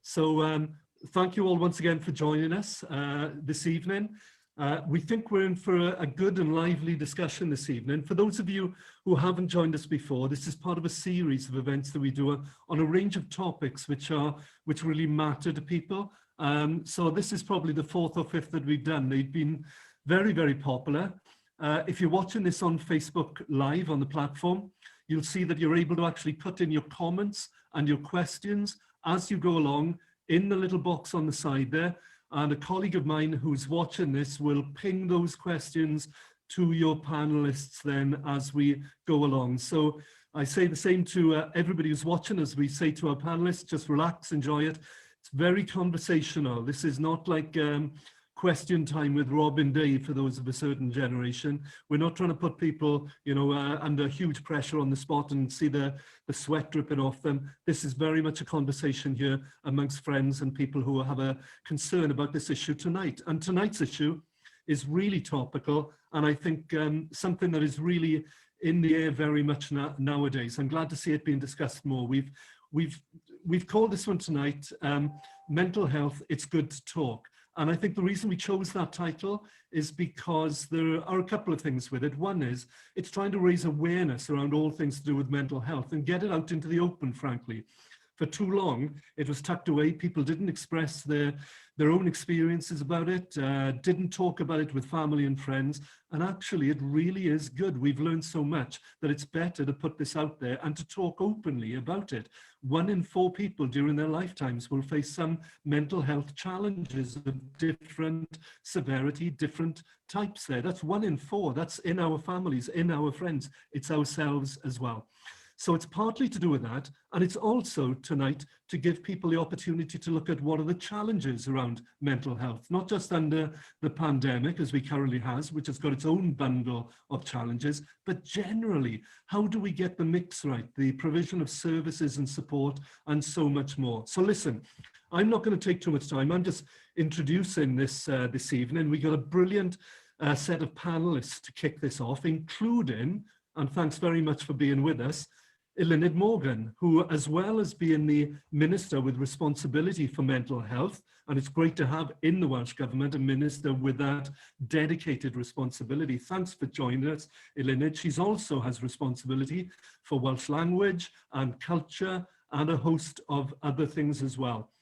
So thank you all once again for joining us this evening. We think we're in for a good and lively discussion this evening. For those of you who haven't joined us before, this is part of a series of events that we do on a range of topics which really matter to people. So this is probably the fourth or fifth that we've done. They've been very, very popular. If you're watching this on Facebook Live on the platform, you'll see that you're able to actually put in your comments and your questions as you go along in the little box on the side there. And a colleague of mine who's watching this will ping those questions to your panelists then as we go along. So I say the same to everybody who's watching as we say to our panelists, just relax, enjoy it. It's very conversational. This is not like question time with Rob and Dave for those of a certain generation. We're not trying to put people, you know, under huge pressure on the spot and see the sweat dripping off them. This is very much a conversation here amongst friends and people who have a concern about this issue tonight. And tonight's issue is really topical, and I think something that is really in the air very much nowadays. I'm glad to see it being discussed more. We've called this one tonight, Mental Health, It's Good to Talk. And I think the reason we chose that title is because there are a couple of things with it. One is it's trying to raise awareness around all things to do with mental health and get it out into the open, frankly. For too long, it was tucked away. People didn't express their own experiences about it, didn't talk about it with family and friends. And actually, it really is good. We've learned so much that it's better to put this out there and to talk openly about it. 1 in 4 people during their lifetimes will face some mental health challenges of different severity, different types there. That's 1 in 4. That's in our families, in our friends. It's ourselves as well. So it's partly to do with that, and it's also tonight to give people the opportunity to look at what are the challenges around mental health, not just under the pandemic as we currently has, which has got its own bundle of challenges, but generally, how do we get the mix right, the provision of services and support, and so much more. So listen, I'm not going to take too much time. I'm just introducing this this evening. We got a brilliant set of panelists to kick this off, including, and thanks very much for being with us, Elin Morgan, who, as well as being the Minister with responsibility for mental health, and it's great to have in the Welsh Government a Minister with that dedicated responsibility. Thanks for joining us, Elin. She also has responsibility for Welsh language and culture and a host of other things as well.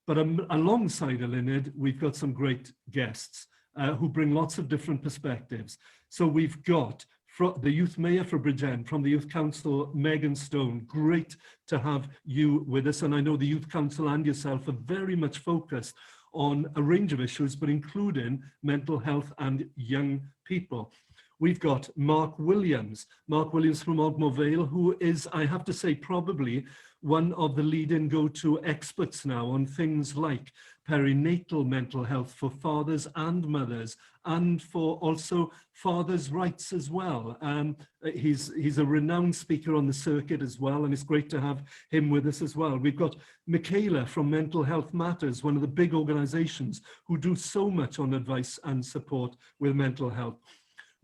But alongside Elin, we've got some great guests who bring lots of different perspectives. So we've got the Youth Mayor for Bridgend, from the Youth Council, Megan Stone. Great to have you with us. And I know the Youth Council and yourself are very much focused on a range of issues, but including mental health and young people. We've got Mark Williams from Ogmore Vale, who is, I have to say, probably one of the leading go-to experts now on things like perinatal mental health for fathers and mothers, and for also fathers' rights as well. He's a renowned speaker on the circuit as well, and it's great to have him with us as well. We've got Michaela from Mental Health Matters, one of the big organizations who do so much on advice and support with mental health.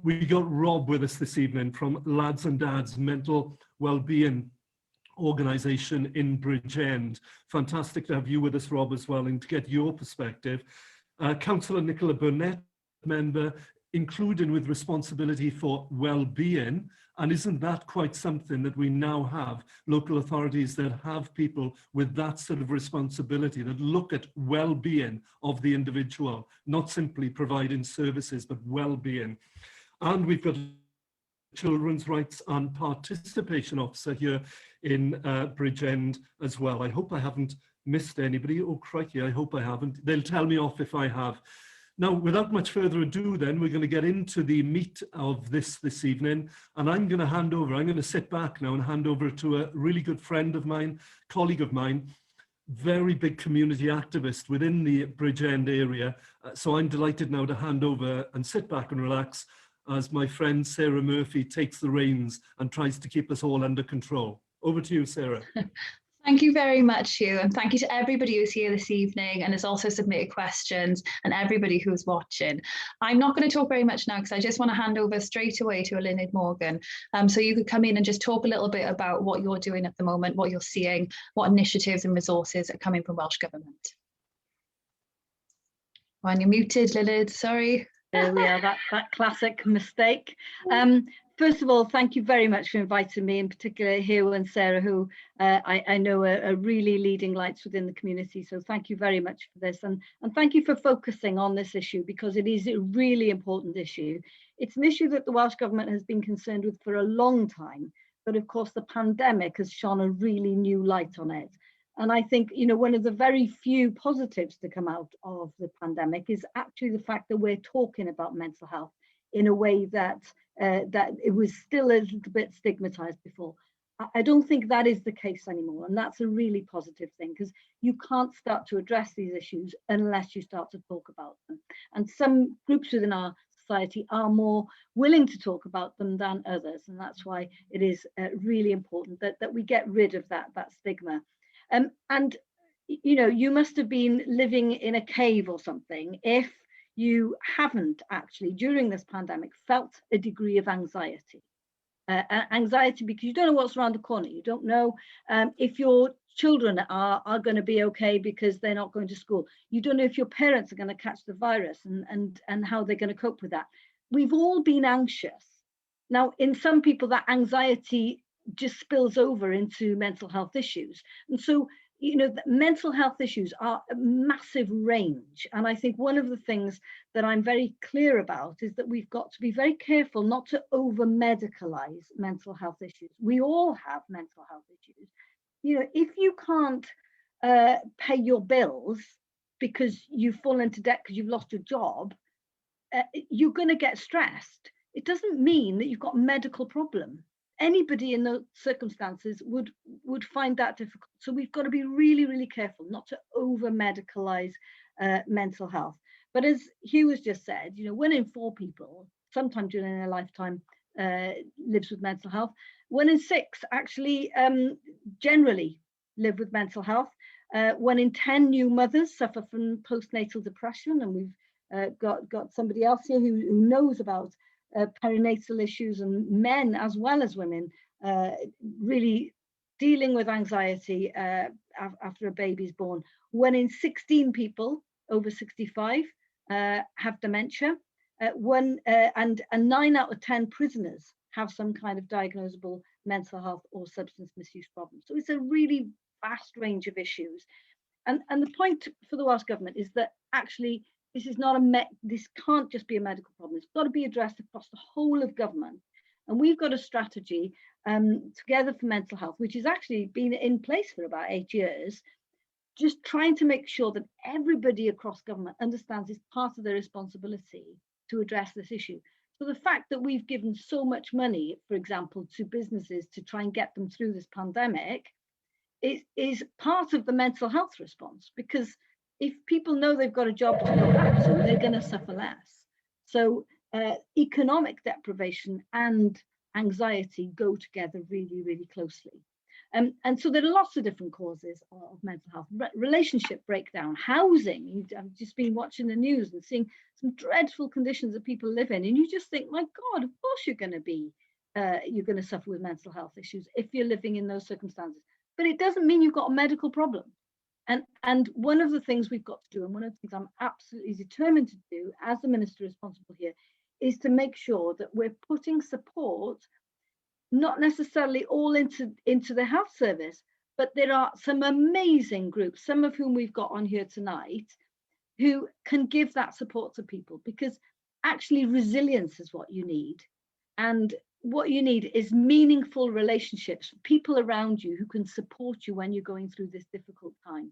We got Rob with us this evening from Lads and Dads Mental Wellbeing Organisation in Bridgend. Fantastic to have you with us, Rob, as well, and to get your perspective. Councillor Nicole Burnett, member, including with responsibility for well-being. And isn't that quite something that we now have local authorities that have people with that sort of responsibility, that look at well-being of the individual, not simply providing services, but well-being. And we've got a Children's Rights and Participation Officer here in Bridgend as well. I hope I haven't missed anybody. Oh, crikey, I hope I haven't. They'll tell me off if I have. Now, without much further ado, then, we're going to get into the meat of this evening, and I'm going to sit back now and hand over to a really good friend of mine, colleague of mine, very big community activist within the Bridgend area. So I'm delighted now to hand over and sit back and relax as my friend Sarah Murphy takes the reins and tries to keep us all under control. Over to you, Sarah. Thank you very much, Hugh, and thank you to everybody who's here this evening and has also submitted questions, and everybody who's watching. I'm not going to talk very much now because I just want to hand over straight away to Elin Morgan. So you could come in and just talk a little bit about what you're doing at the moment, what you're seeing, what initiatives and resources are coming from Welsh Government. When you're muted, Lilith, sorry. There we are, that classic mistake. First of all, thank you very much for inviting me, in particular Hugh and Sarah, who I know are really leading lights within the community. So thank you very much for this. And thank you for focusing on this issue, because it is a really important issue. It's an issue that the Welsh Government has been concerned with for a long time. But of course, the pandemic has shone a really new light on it. And I think, you know, one of the very few positives to come out of the pandemic is actually the fact that we're talking about mental health in a way that that it was still a little bit stigmatized before. I don't think that is the case anymore. And that's a really positive thing, because you can't start to address these issues unless you start to talk about them. And some groups within our society are more willing to talk about them than others. And that's why it is really important that we get rid of that stigma. And, you know, you must have been living in a cave or something if you haven't actually, during this pandemic, felt a degree of anxiety. Anxiety because you don't know what's around the corner. You don't know if your children are going to be okay because they're not going to school. You don't know if your parents are going to catch the virus and how they're going to cope with that. We've all been anxious. Now, in some people, that anxiety just spills over into mental health issues. And so, you know, mental health issues are a massive range. And I think one of the things that I'm very clear about is that we've got to be very careful not to over medicalize mental health issues. We all have mental health issues. You know, if you can't pay your bills because you've fallen into debt because you've lost your job, you're going to get stressed. It doesn't mean that you've got a medical problem. Anybody in those circumstances would find that difficult. So we've got to be really, really careful not to over medicalize mental health. But as Hugh has just said, you know, 1 in 4 people, sometime during their lifetime, lives with mental health. 1 in 6 actually generally live with mental health. 1 in 10 new mothers suffer from postnatal depression, and we've got somebody else here who knows about perinatal issues, and men as well as women really dealing with anxiety after a baby's born. 1 in 16 people over 65 have dementia. And 9 out of 10 prisoners have some kind of diagnosable mental health or substance misuse problem. So it's a really vast range of issues. And the point for the Welsh Government is that actually this is not this can't just be a medical problem. It's got to be addressed across the whole of government. And we've got a strategy together for mental health, which has actually been in place for about 8 years, just trying to make sure that everybody across government understands it's part of their responsibility to address this issue. So the fact that we've given so much money, for example, to businesses to try and get them through this pandemic is part of the mental health response, because if people know they've got a job to go back to, they're going to suffer less. So economic deprivation and anxiety go together really, really closely. And so there are lots of different causes of mental health. Relationship breakdown, housing. I've just been watching the news and seeing some dreadful conditions that people live in. And you just think, my God, of course you're going to suffer with mental health issues if you're living in those circumstances. But it doesn't mean you've got a medical problem. And one of the things we've got to do, and one of the things I'm absolutely determined to do as the minister responsible here, is to make sure that we're putting support, not necessarily all into the health service, but there are some amazing groups, some of whom we've got on here tonight, who can give that support to people, because actually resilience is what you need. And what you need is meaningful relationships, people around you who can support you when you're going through this difficult time.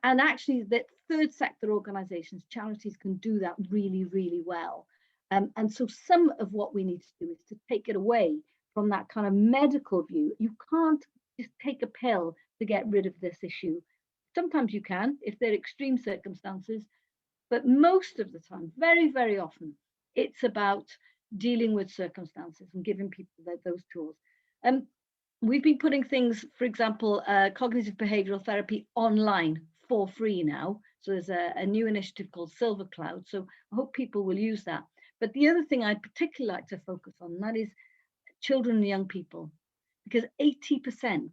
And actually that third sector organizations, charities, can do that really, really well. And so some of what we need to do is to take it away from that kind of medical view. You can't just take a pill to get rid of this issue. Sometimes you can, if they're extreme circumstances, but most of the time, very, very often, it's about dealing with circumstances and giving people those tools. we've been putting things, for example, cognitive behavioural therapy online for free now. So there's a new initiative called Silver Cloud. So I hope people will use that. But the other thing I'd particularly like to focus on, and that is children and young people, because 80%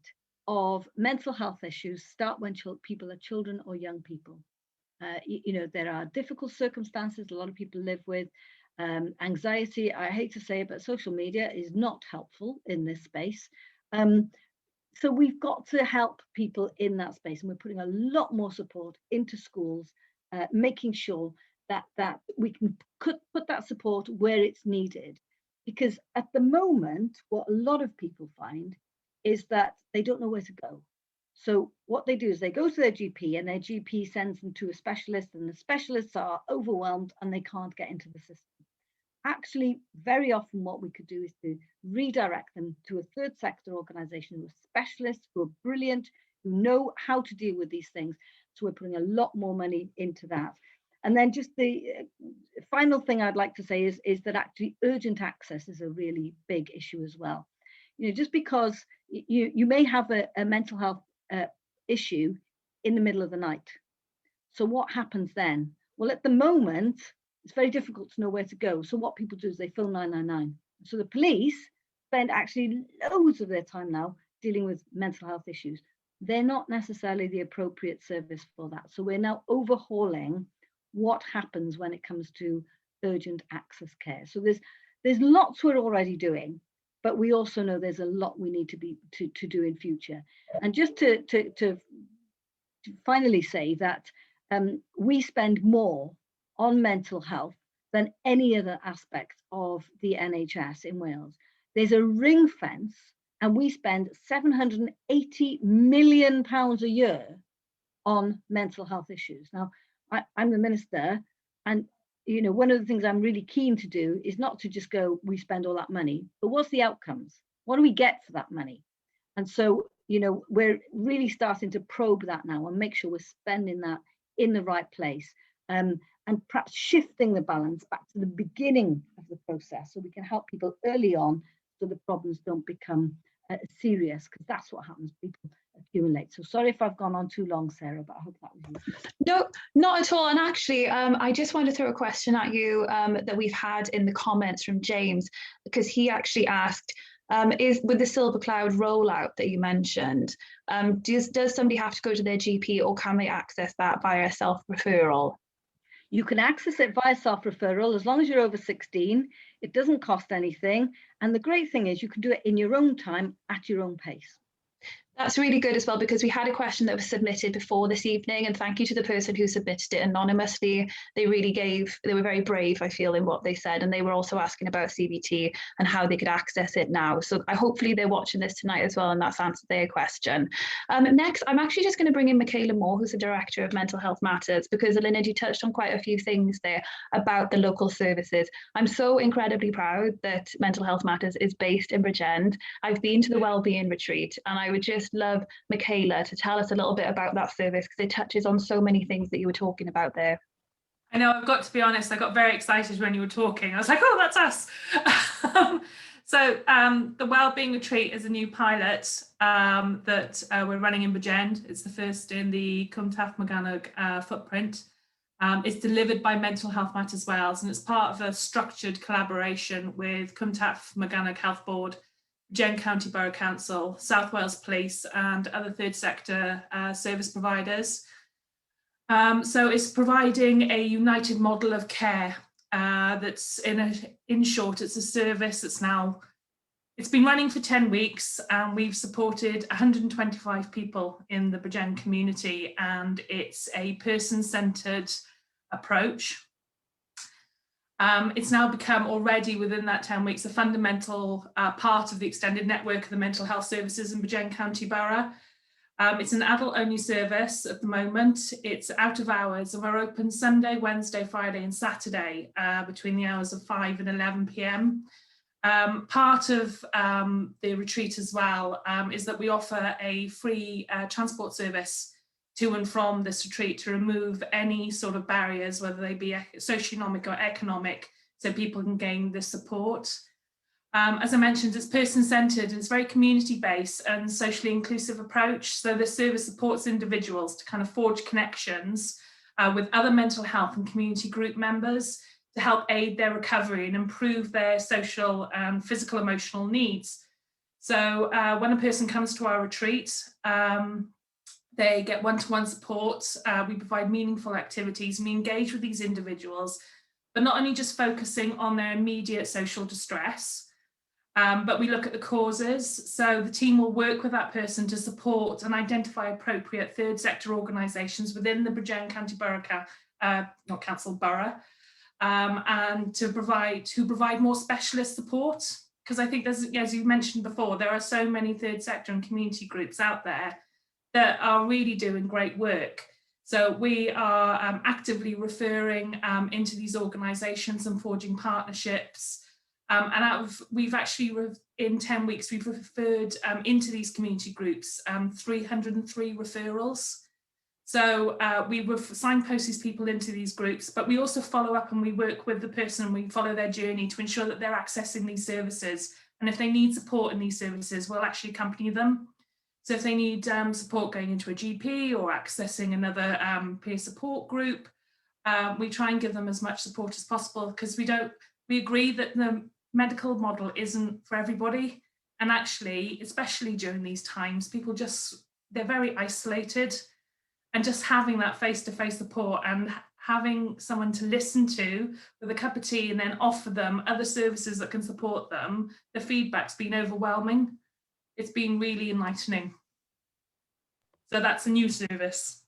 of mental health issues start when people are children or young people. You know, there are difficult circumstances a lot of people live with. Anxiety, I hate to say it, but social media is not helpful in this space. So we've got to help people in that space, and we're putting a lot more support into schools, making sure that we can put that support where it's needed. Because at the moment, what a lot of people find is that they don't know where to go. So what they do is they go to their GP, and their GP sends them to a specialist, and the specialists are overwhelmed and they can't get into the system. Actually, very often what we could do is to redirect them to a third sector organisation who are specialists, who are brilliant, who know how to deal with these things. So we're putting a lot more money into that. And then just the final thing I'd like to say is that actually urgent access is a really big issue as well. You know, just because you may have a mental health issue in the middle of the night. So what happens then? Well, at the moment, it's very difficult to know where to go. So what people do is they phone 999. So the police spend actually loads of their time now dealing with mental health issues. They're not necessarily the appropriate service for that. So we're now overhauling what happens when it comes to urgent access care. So there's lots we're already doing, but we also know there's a lot we need to do in future. And just to finally say that we spend more on mental health than any other aspect of the NHS in Wales. There's a ring fence, and we spend £780 million a year on mental health issues. Now, I'm the minister, and you know, one of the things I'm really keen to do is not to just go, we spend all that money, but what's the outcomes? What do we get for that money? And so, you know, we're really starting to probe that now and make sure we're spending that in the right place, and perhaps shifting the balance back to the beginning of the process so we can help people early on so the problems don't become serious, because that's what happens, people accumulate. So sorry if I've gone on too long, Sarah, but I hope that was useful. No, not at all. And actually, I just wanted to throw a question at you that we've had in the comments from James, because he actually asked, is with the Silver Cloud rollout that you mentioned, does somebody have to go to their GP, or can they access that via self-referral? You can access it via self-referral as long as you're over 16. It doesn't cost anything. And the great thing is you can do it in your own time at your own pace. That's really good as well, because we had a question that was submitted before this evening, and thank you to the person who submitted it anonymously. They were very brave, I feel, in what they said, and they were also asking about CBT and how they could access it now. So hopefully they're watching this tonight as well, and that's answered their question. Next, I'm actually just going to bring in Michaela Moore, who's the Director of Mental Health Matters, because Elin, you touched on quite a few things there about the local services. I'm so incredibly proud that Mental Health Matters is based in Bridgend. I've been to the Wellbeing Retreat, and I would just love Michaela to tell us a little bit about that service, because it touches on so many things that you were talking about there. I know, I've got to be honest, I got very excited when you were talking. I was like, oh, that's us. So the Wellbeing Retreat is a new pilot that we're running in Bridgend. It's the first in the Cwmtaf Morgannwg footprint. It's delivered by Mental Health Matters Wales, and it's part of a structured collaboration with Cwmtaf Morgannwg Health Board, Bridgend County Borough Council, South Wales Police, and other third sector service providers. So it's providing a united model of care that's in short, it's a service that's it's been running for 10 weeks, and we've supported 125 people in the Bridgend community, and it's a person-centred approach. It's now become already within that 10 weeks a fundamental part of the extended network of the mental health services in Bridgend County Borough. It's an adult-only service at the moment. It's out of hours, and we're open Sunday, Wednesday, Friday and Saturday between the hours of 5 and 11 p.m. Part of the retreat as well is that we offer a free transport service to and from this retreat to remove any sort of barriers, whether they be socioeconomic or economic, so people can gain the support. As I mentioned, it's person-centred and it's very community-based and socially inclusive approach. So the service supports individuals to kind of forge connections with other mental health and community group members to help aid their recovery and improve their social and physical emotional needs. So when a person comes to our retreat, they get one-to-one support. We provide meaningful activities, and we engage with these individuals, but not only just focusing on their immediate social distress, but we look at the causes. So the team will work with that person to support and identify appropriate third sector organisations within the Bridgend County Borough, not council, borough, and to provide more specialist support. Because I think there's, as you mentioned before, there are so many third sector and community groups out there that are really doing great work. So we are actively referring into these organisations and forging partnerships. We've actually, in 10 weeks, we've referred into these community groups 303 referrals. So we signpost these people into these groups, but we also follow up and we work with the person and we follow their journey to ensure that they're accessing these services. And if they need support in these services, we'll actually accompany them. So if they need support going into a GP or accessing another peer support group, we try and give them as much support as possible, because we agree that the medical model isn't for everybody. And actually, especially during these times, people they're very isolated, and just having that face-to-face support and having someone to listen to with a cup of tea and then offer them other services that can support them, the feedback's been overwhelming. It's been really enlightening. So that's a new service.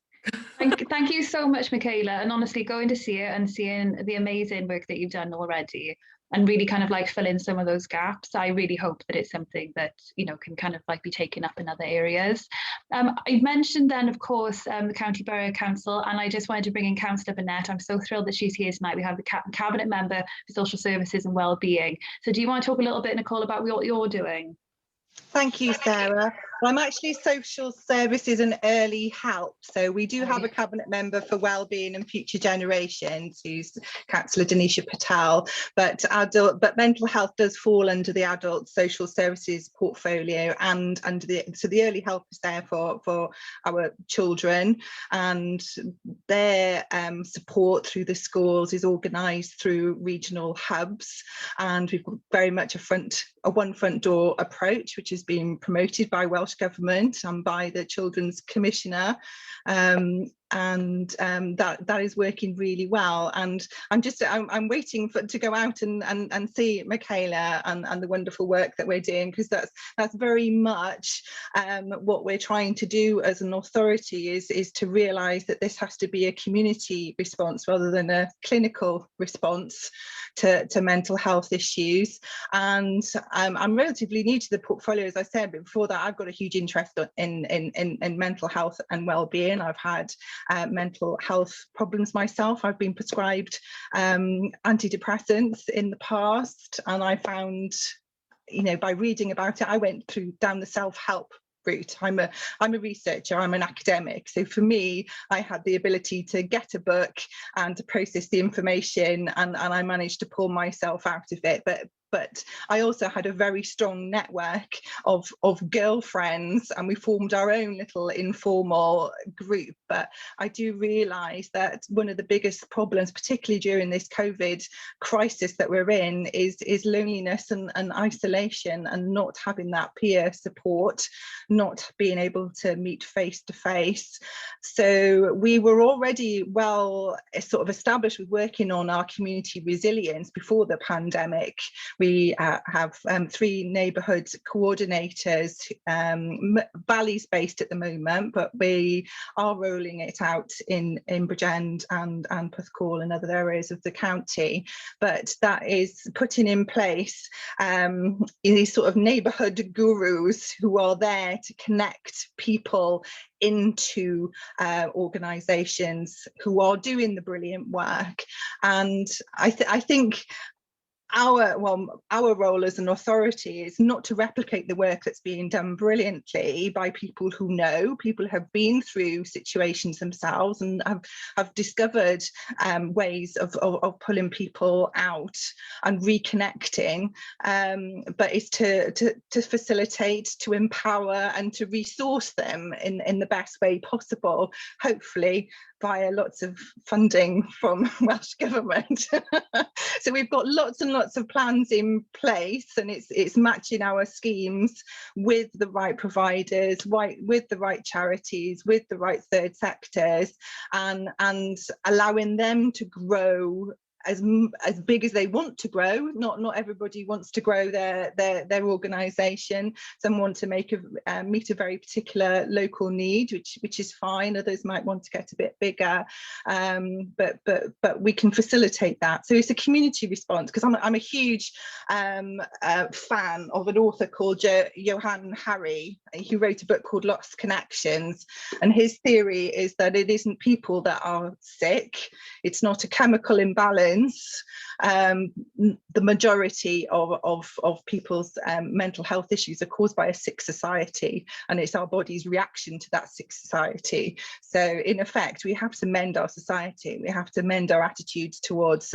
Thank you so much, Michaela. And honestly, going to see it and seeing the amazing work that you've done already and really kind of like fill in some of those gaps, I really hope that it's something that, you know, can kind of like be taken up in other areas. I've mentioned then, of course, the County Borough Council, and I just wanted to bring in Councillor Burnett. I'm so thrilled that she's here tonight. We have the Cabinet Member for Social Services and Wellbeing. So do you want to talk a little bit, Nicole, about what you're doing? Thank you, Sarah. Well, I'm actually social services and early help. So we do have a cabinet member for wellbeing and future generations, who's Councillor Denisha Patel, but mental health does fall under the adult social services portfolio, and under the early help is there for our children, and their support through the schools is organised through regional hubs, and we've got very much a one front door approach, which is being promoted by Welsh Government and by the Children's Commissioner, and that is working really well. And I'm waiting to go out and see Michaela and the wonderful work that we're doing, because that's very much what we're trying to do as an authority, is to realise that this has to be a community response rather than a clinical response to mental health issues. And I'm relatively new to the portfolio, as I said, but before that I've got a huge interest in mental health and well-being. I've had mental health problems myself. I've been prescribed antidepressants in the past, and I found, you know, by reading about it, I went down the self-help route. I'm a researcher, I'm an academic, so for me I had the ability to get a book and to process the information, and I managed to pull myself out of it. But I also had a very strong network of girlfriends, and we formed our own little informal group. But I do realise that one of the biggest problems, particularly during this COVID crisis that we're in, is loneliness and isolation, and not having that peer support, not being able to meet face to face. So we were already well sort of established with working on our community resilience before the pandemic. We have 3 neighbourhood coordinators, Bally's based at the moment, but we are rolling it out in Bridgend and Porthcawl and other areas of the county. But that is putting in place these sort of neighbourhood gurus who are there to connect people into organisations who are doing the brilliant work. And I think our role as an authority is not to replicate the work that's being done brilliantly by people who know, people who have been through situations themselves and have discovered ways of pulling people out and reconnecting, but is to facilitate, to empower and to resource them in the best way possible, hopefully via lots of funding from Welsh Government. So we've got lots and lots of plans in place, and it's matching our schemes with the right providers, with the right charities, with the right third sectors, and allowing them to grow as big as they want to grow. Not everybody wants to grow their organisation. Some want to meet a very particular local need, which is fine. Others might want to get a bit bigger, but we can facilitate that. So it's a community response, because I'm a huge fan of an author called Johann Hari, who wrote a book called Lost Connections, and his theory is that it isn't people that are sick, it's not a chemical imbalance. The majority of people's mental health issues are caused by a sick society, and it's our body's reaction to that sick society. So in effect, we have to mend our society, we have to mend our attitudes towards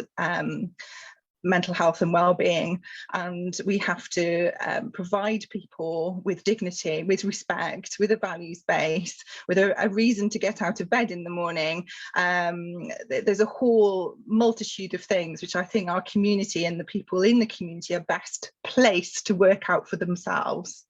mental health and well-being, and we have to provide people with dignity, with respect, with a values base, with a reason to get out of bed in the morning. There's a whole multitude of things which I think our community and the people in the community are best placed to work out for themselves.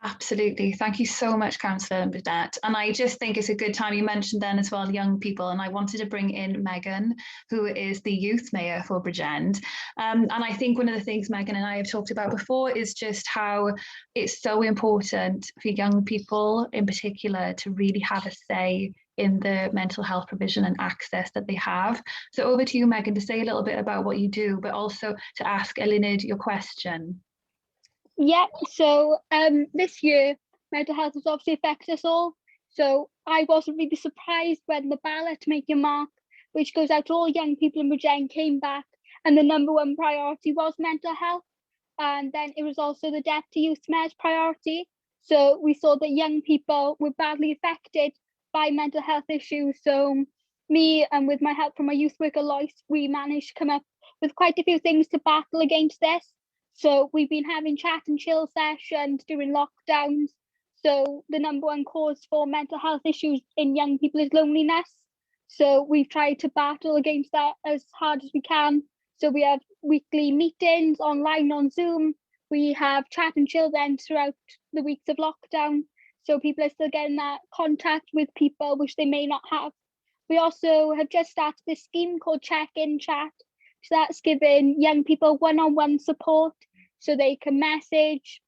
Absolutely. Thank you so much, Councillor Burnett. And I just think it's a good time, you mentioned then as well young people, and I wanted to bring in Megan, who is the youth mayor for Bridgend. And I think one of the things Megan and I have talked about before is just how it's so important for young people in particular to really have a say in the mental health provision and access that they have. So over to you, Megan, to say a little bit about what you do, but also to ask Elin your question. Yeah, so this year mental health has obviously affected us all. So I wasn't really surprised when the ballot to make your mark, which goes out to all young people in Bridgend, came back, and the #1 priority was mental health. And then it was also the Deputy Youth Mayor's priority. So we saw that young people were badly affected by mental health issues. So me, and with my help from my youth worker Lois, we managed to come up with quite a few things to battle against this. So we've been having chat and chill sessions during lockdowns. So the #1 cause for mental health issues in young people is loneliness. So we've tried to battle against that as hard as we can. So we have weekly meetings online on Zoom. We have chat and chill then throughout the weeks of lockdown. So people are still getting that contact with people which they may not have. We also have just started this scheme called Check-in Chat. So that's giving young people one-on-one support, so they can message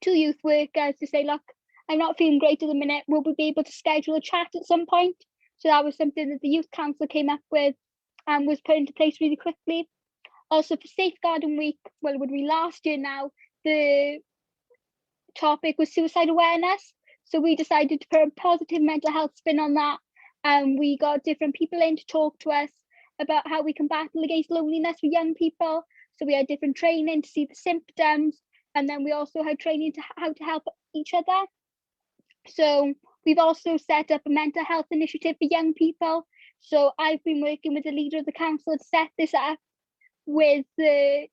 to youth workers to say, look, I'm not feeling great at the minute, will we be able to schedule a chat at some point? So that was something that the Youth Council came up with and was put into place really quickly. Also for Safeguarding Week, well, it would be last year now, the topic was suicide awareness. So we decided to put a positive mental health spin on that. And we got different people in to talk to us about how we can battle against loneliness for young people. So we had different training to see the symptoms, and then we also had training to how to help each other. So we've also set up a mental health initiative for young people. So I've been working with the leader of the council to set this up with the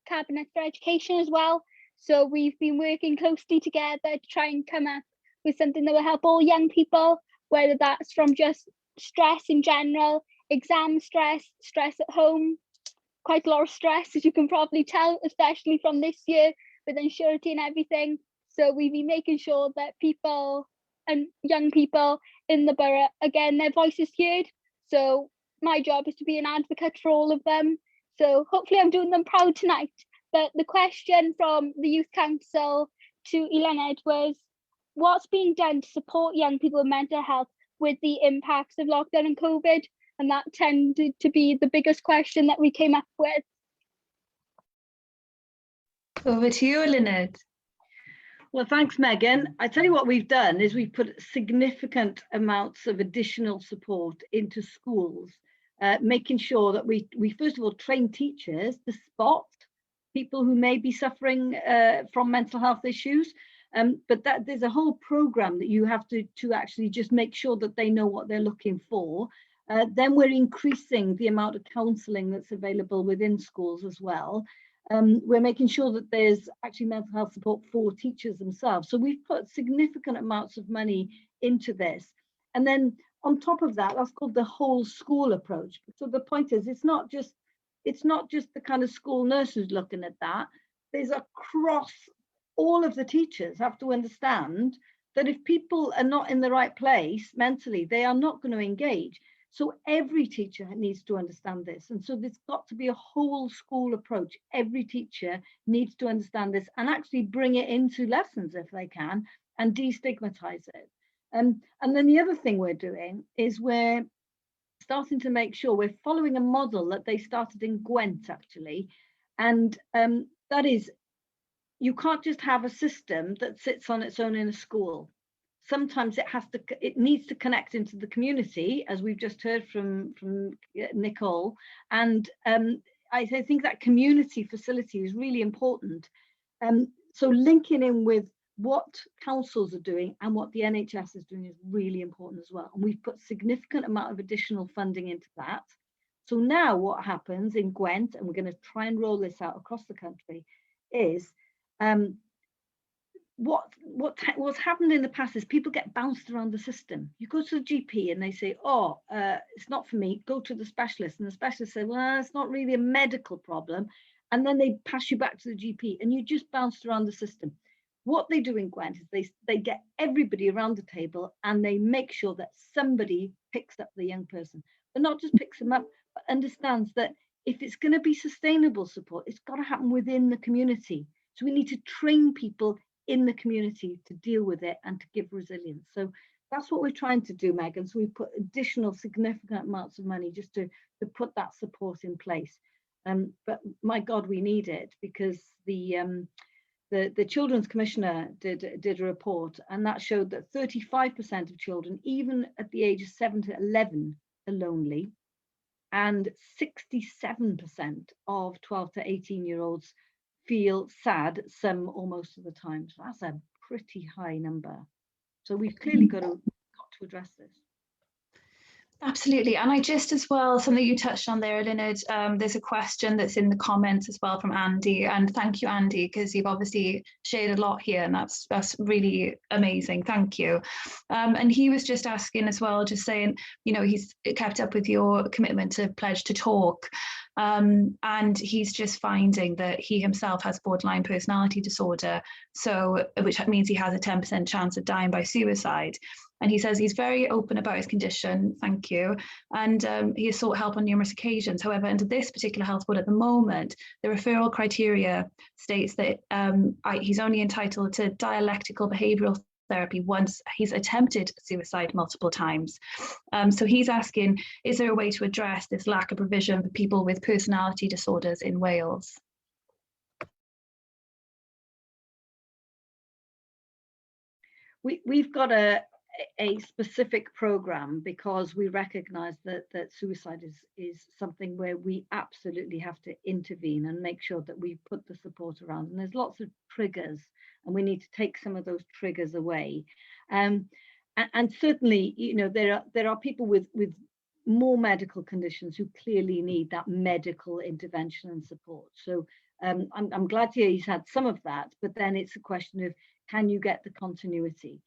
Cabinet for Education as well. So we've been working closely together to try and come up with something that will help all young people, whether that's from just stress in general, exam stress, stress at home, quite a lot of stress, as you can probably tell, especially from this year with insurity and everything. So we've been making sure that people and young people in the borough, again, their voice is heard. So my job is to be an advocate for all of them. So hopefully I'm doing them proud tonight. But the question from the Youth Council to Elin was, what's being done to support young people with mental health with the impacts of lockdown and COVID? And that tended to be the biggest question that we came up with. Over to you, Elin. Well, thanks, Megan. I tell you what we've done is we've put significant amounts of additional support into schools making sure that we first of all train teachers to spot people who may be suffering from mental health issues. But that there's a whole program that you have to actually just make sure that they know what they're looking for. Then we're increasing the amount of counselling that's available within schools as well. We're making sure that there's actually mental health support for teachers themselves. So we've put significant amounts of money into this. And then on top of that, that's called the whole school approach. So the point is, it's not just the kind of school nurses looking at that. There's across all of the teachers have to understand that if people are not in the right place mentally, they are not going to engage. So every teacher needs to understand this. And so there's got to be a whole school approach. Every teacher needs to understand this and actually bring it into lessons if they can and destigmatize it. And then the other thing we're doing is we're starting to make sure we're following a model that they started in Gwent actually. And that is, you can't just have a system that sits on its own in a school. Sometimes it needs to connect into the community, as we've just heard from Nicole. And I think that community facility is really important. So linking in with what councils are doing and what the NHS is doing is really important as well. And we've put significant amount of additional funding into that. So now what happens in Gwent, and we're going to try and roll this out across the country, is what's happened in the past is people get bounced around the system. You go to the GP and they say, oh, it's not for me, go to the specialist. And the specialist says, well, it's not really a medical problem. And then they pass you back to the GP and you just bounced around the system. What they do in Gwent is they get everybody around the table and they make sure that somebody picks up the young person, but not just picks them up, but understands that if it's going to be sustainable support, it's got to happen within the community. So we need to train people in the community to deal with it and to give resilience. So that's what we're trying to do, Megan. So we put additional significant amounts of money just to put that support in place. But my God, we need it, because the Children's Commissioner did a report, and that showed that 35% of children, even at the age of 7 to 11, are lonely, and 67% of 12 to 18-year-olds feel sad some or most of the time. So that's a pretty high number. So we've clearly got to address this. Absolutely. And I just as well, something you touched on there, Leonard, there's a question that's in the comments as well from Andy. And thank you, Andy, because you've obviously shared a lot here, and that's really amazing. Thank you. And he was just asking as well, just saying, you know, he's kept up with your commitment to pledge to talk. And he's just finding that he himself has borderline personality disorder, so which means he has a 10% chance of dying by suicide. And he says he's very open about his condition, thank you, and he has sought help on numerous occasions. However, under this particular health board at the moment, the referral criteria states that he's only entitled to dialectical behavioural therapy once he's attempted suicide multiple times. So he's asking, is there a way to address this lack of provision for people with personality disorders in Wales? We've got a specific program, because we recognize that suicide is something where we absolutely have to intervene and make sure that we put the support around. And there's lots of triggers, and we need to take some of those triggers away. And certainly, you know, there are people with more medical conditions who clearly need that medical intervention and support. So I'm glad to hear he's had some of that, but then it's a question of, can you get the continuity?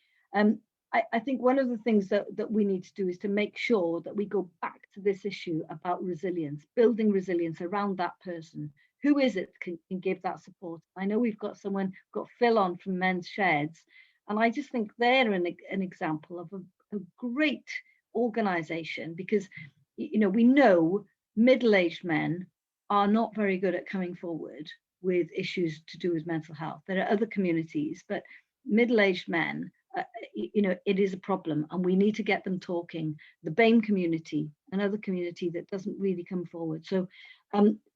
I think one of the things that we need to do is to make sure that we go back to this issue about resilience, building resilience around that person. Who is it can give that support? I know we've got Phil on from Men's Sheds, and I just think they're an example of a great organisation, because, you know, we know middle-aged men are not very good at coming forward with issues to do with mental health. There are other communities, but middle-aged men, you know, it is a problem, and we need to get them talking. The BAME community, another community that doesn't really come forward. So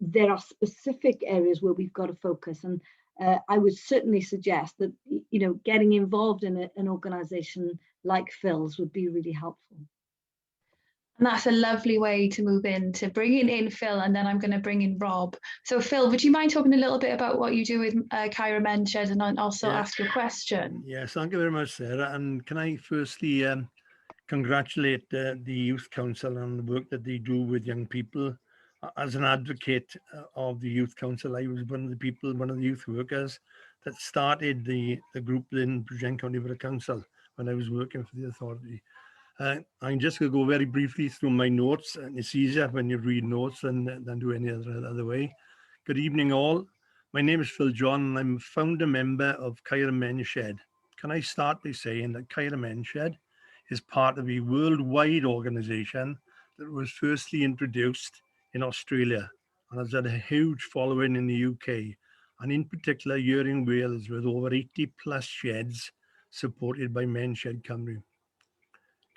there are specific areas where we've got to focus, and I would certainly suggest that, you know, getting involved in an organisation like Phil's would be really helpful. And that's a lovely way to move into bringing in Phil, and then I'm going to bring in Rob. So Phil, would you mind talking a little bit about what you do with Kyra Men's Shed, and also ask your question? Yes, thank you very much, Sarah. And can I firstly congratulate the Youth Council on the work that they do with young people. As an advocate of the Youth Council, I was one of the youth workers that started the group in Bridgend County Borough Council when I was working for the authority. I'm just going to go very briefly through my notes, and it's easier when you read notes than do any other way. Good evening, all. My name is Phil John, and I'm a founder member of Kyra Men's Shed. Can I start by saying that Kyra Men's Shed is part of a worldwide organisation that was firstly introduced in Australia and has had a huge following in the UK, and in particular here in Wales, with over 80 plus sheds supported by Men's Shed Cymru.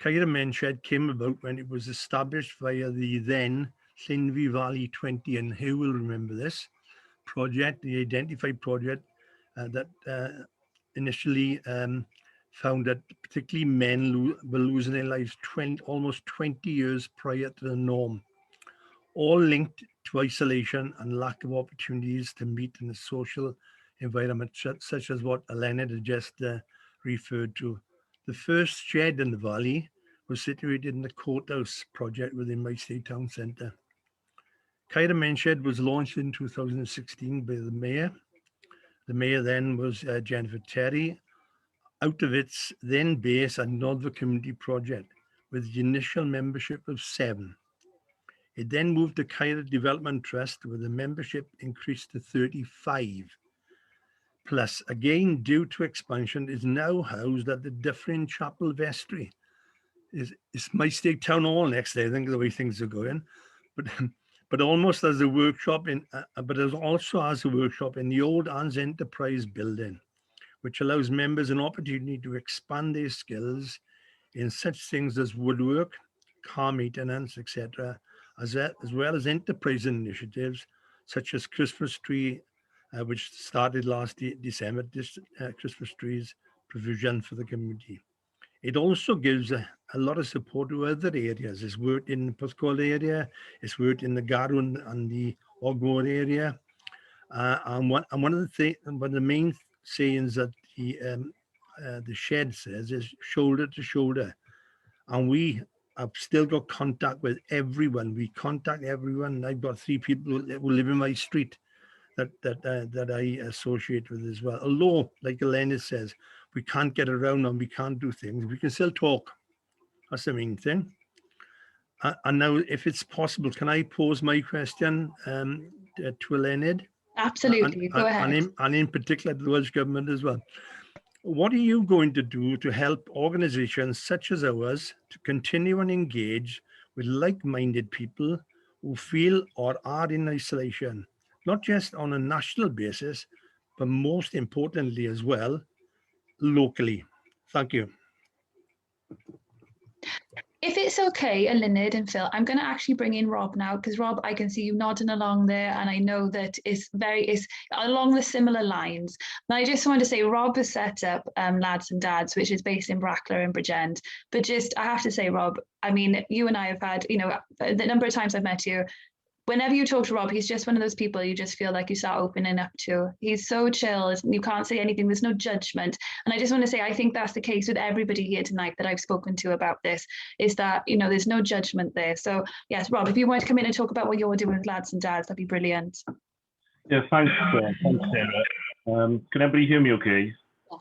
Kyra Men's Shed came about when it was established via the then Llinvi Valley 20, and who will remember this project, the identified project that initially found that particularly men were losing their lives almost 20 years prior to the norm, all linked to isolation and lack of opportunities to meet in a social environment such as what Elin had just referred to. The first shed in the valley was situated in the courthouse project within my state town centre. Kyra Men's Shed was launched in 2016 by the Mayor. The Mayor then was Jennifer Terry, out of its then base at Northern Community Project with the initial membership of 7. It then moved to Kyra Development Trust, where the membership increased to 35. Plus, again, due to expansion, is now housed at the Dyffryn Chapel Vestry. It's my state town hall next day, I think, the way things are going. But almost as a workshop but it also has a workshop in the old Anne's Enterprise building, which allows members an opportunity to expand their skills in such things as woodwork, car maintenance, etc., as well as enterprise initiatives such as Christmas tree, which started last December, Christmas trees provision for the community. It also gives a lot of support to other areas. It's worked in the Pascal area, it's worked in the Garun and the Ogmore area. And one of the main sayings that the shed says is shoulder to shoulder. And we have still got contact with everyone. We contact everyone. I've got 3 people who live in my street that I associate with as well. Although, like Elena says, we can't get around and we can't do things, we can still talk. That's the main thing. And now, if it's possible, can I pose my question to Elena? Absolutely, go ahead. And in particular to the Welsh Government as well. What are you going to do to help organisations such as ours to continue and engage with like-minded people who feel or are in isolation, not just on a national basis, but most importantly as well, locally? Thank you. If it's okay, Elin and Phil, I'm going to actually bring in Rob now, because Rob, I can see you nodding along there, and I know that it's along the similar lines. And I just wanted to say, Rob has set up Lads and Dads, which is based in Brackler and Bridgend. But just, I have to say, Rob, I mean, you and I have had, you know, the number of times I've met you, whenever you talk to Rob, he's just one of those people you just feel like you start opening up to. He's so chill, you can't say anything, there's no judgment. And I just want to say, I think that's the case with everybody here tonight that I've spoken to about this, is that, you know, there's no judgment there. So yes, Rob, if you want to come in and talk about what you're doing with Lads and Dads, that'd be brilliant. Yeah, thanks Sarah. Can everybody hear me okay? Yes.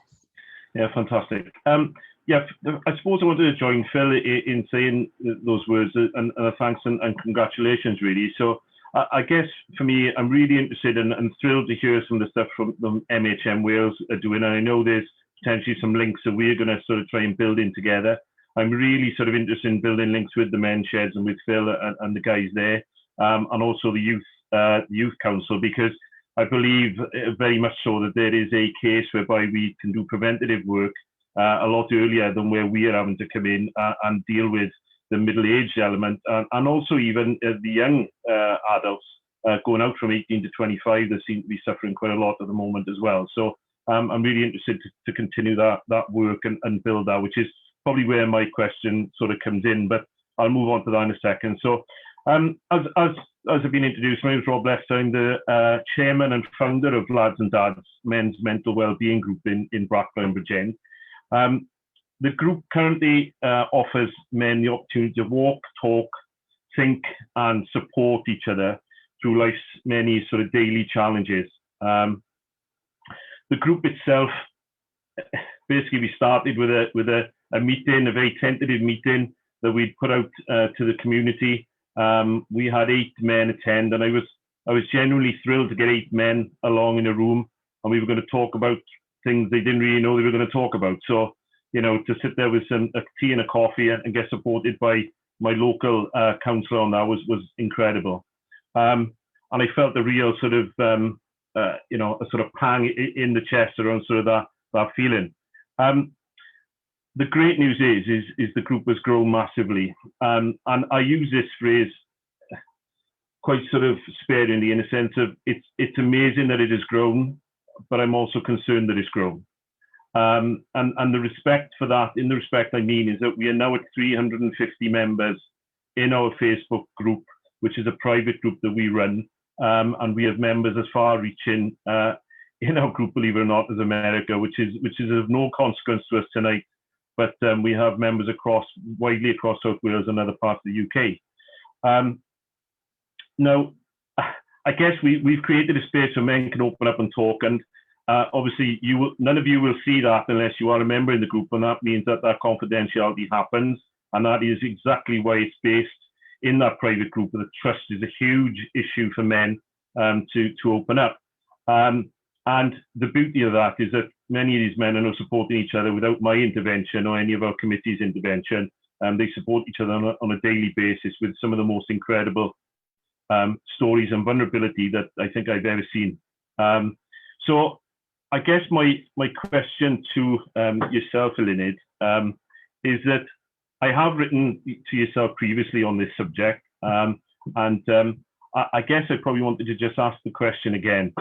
Yeah, fantastic. Yeah, I suppose I wanted to join Phil in saying those words, and thanks and congratulations, really. So I guess for me, I'm really interested and thrilled to hear some of the stuff from the MHM Wales are doing. And I know there's potentially some links that we're going to sort of try and build in together. I'm really sort of interested in building links with the Men's Sheds and with Phil and the guys there, and also the Youth Council, because I believe very much so that there is a case whereby we can do preventative work a lot earlier than where we are having to come in and deal with the middle-aged element, and also even the young adults going out from 18 to 25 that seem to be suffering quite a lot at the moment as well. So I'm really interested to continue that work and build that, which is probably where my question sort of comes in. But I'll move on to that in a second. So as I've been introduced, my name is Rob Lester. I'm the chairman and founder of Lads and Dads Men's Mental Wellbeing Group in Bracknell and Bridgend. The group currently offers men the opportunity to walk, talk, think and support each other through life's many sort of daily challenges. The group itself, basically we started with a meeting, a very tentative meeting that we'd put out to the community. We had 8 men attend, and I was genuinely thrilled to get 8 men along in a room, and we were going to talk about things they didn't really know they were going to talk about. So, you know, to sit there with a tea and a coffee and get supported by my local councillor on that was incredible. And I felt a real sort of, you know, a sort of pang in the chest around sort of that feeling. The great news is the group has grown massively. And I use this phrase quite sort of sparingly in a sense of it's amazing that it has grown, but I'm also concerned that it's grown. And the respect for that, in the respect I mean, is that we are now at 350 members in our Facebook group, which is a private group that we run. And we have members as far reaching in our group, believe it or not, as America, which is of no consequence to us tonight. But we have members widely across South Wales and other parts of the UK. Now, I guess we've created a space where men can open up and talk, and obviously none of you will see that unless you are a member in the group, and that means that confidentiality happens, and that is exactly why it's based in that private group. That trust is a huge issue for men to open up. And the beauty of that is that many of these men are now supporting each other without my intervention or any of our committee's intervention. They support each other on a daily basis with some of the most incredible stories and vulnerability that I think I've ever seen. So I guess my question to yourself, Elin, is that I have written to yourself previously on this subject, and I guess I probably wanted to just ask the question again.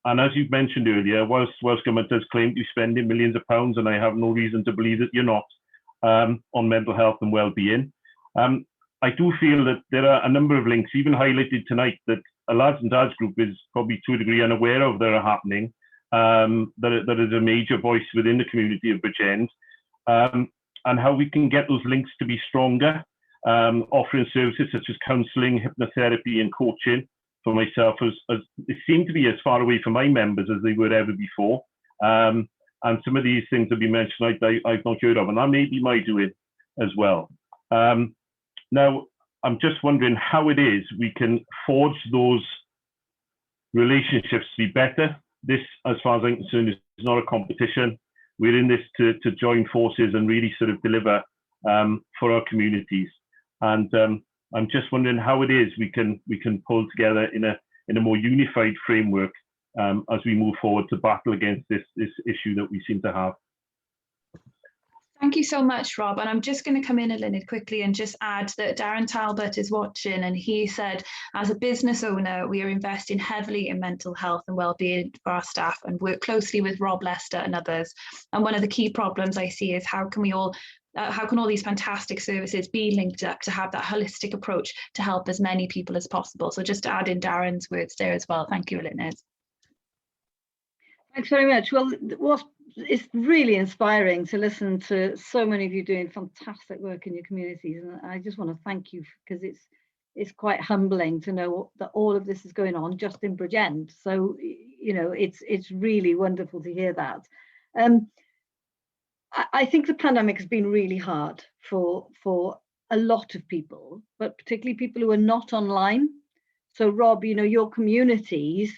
And as you've mentioned earlier, whilst government does claim to be spending millions of pounds, and I have no reason to believe that you're not, on mental health and well-being, I do feel that there are a number of links, even highlighted tonight, that a Lads and Dads group is probably to a degree unaware of that are happening, that is a major voice within the community of Bridgend, and how we can get those links to be stronger, offering services such as counselling, hypnotherapy and coaching for myself, as they seem to be as far away from my members as they were ever before. And some of these things that we mentioned, I've not heard of, and that may be my doing as well. Now, I'm just wondering how it is we can forge those relationships to be better. This, as far as I'm concerned, is not a competition. We're in this to join forces and really sort of deliver for our communities. And I'm just wondering how it is we can pull together in a more unified framework as we move forward to battle against this issue that we seem to have. Thank you so much, Rob. And I'm just going to come in, Elin, quickly and just add that Darren Talbot is watching, and he said, as a business owner, we are investing heavily in mental health and well-being for our staff and work closely with Rob Lester and others. And one of the key problems I see is how can all these fantastic services be linked up to have that holistic approach to help as many people as possible? So just to add in Darren's words there as well. Thank you, Elin. Thanks very much. Well, it's really inspiring to listen to so many of you doing fantastic work in your communities, and I just want to thank you, because it's quite humbling to know that all of this is going on just in Bridgend. So, you know, it's really wonderful to hear that. I think the pandemic has been really hard for a lot of people, but particularly people who are not online. So, Rob, you know, your communities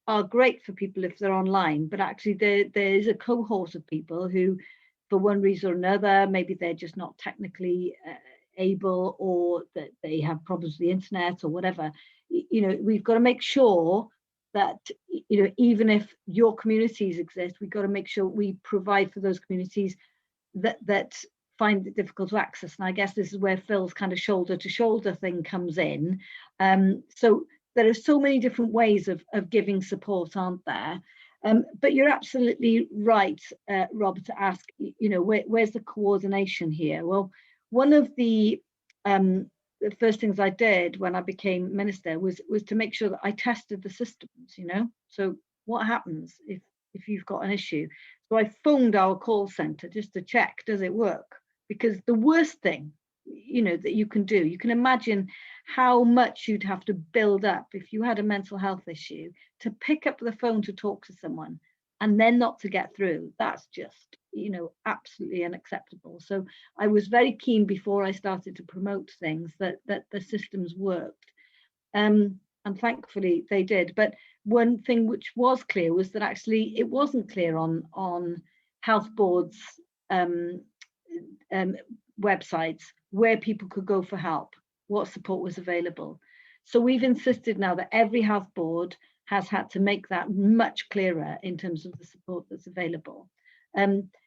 are great for people if they're online, but actually there is a cohort of people who, for one reason or another, maybe they're just not technically able, or that they have problems with the internet or whatever. You know, we've got to make sure that, you know, even if your communities exist, we've got to make sure we provide for those communities that find it difficult to access. And I guess this is where Phil's kind of shoulder to shoulder thing comes in. So there are so many different ways of giving support, aren't there? But you're absolutely right, Rob, to ask, you know, where's the coordination here? Well, one of the the first things I did when I became minister was to make sure that I tested the systems, you know. So what happens if you've got an issue? So I phoned our call centre just to check, does it work? Because the worst thing, you know, that you can do, you can imagine how much you'd have to build up if you had a mental health issue to pick up the phone to talk to someone and then not to get through. That's just, you know, absolutely unacceptable. So I was very keen before I started to promote things that the systems worked. And thankfully they did. But one thing which was clear was that actually it wasn't clear on health boards' websites where people could go for help, what support was available. So we've insisted now that every health board has had to make that much clearer in terms of the support that's available.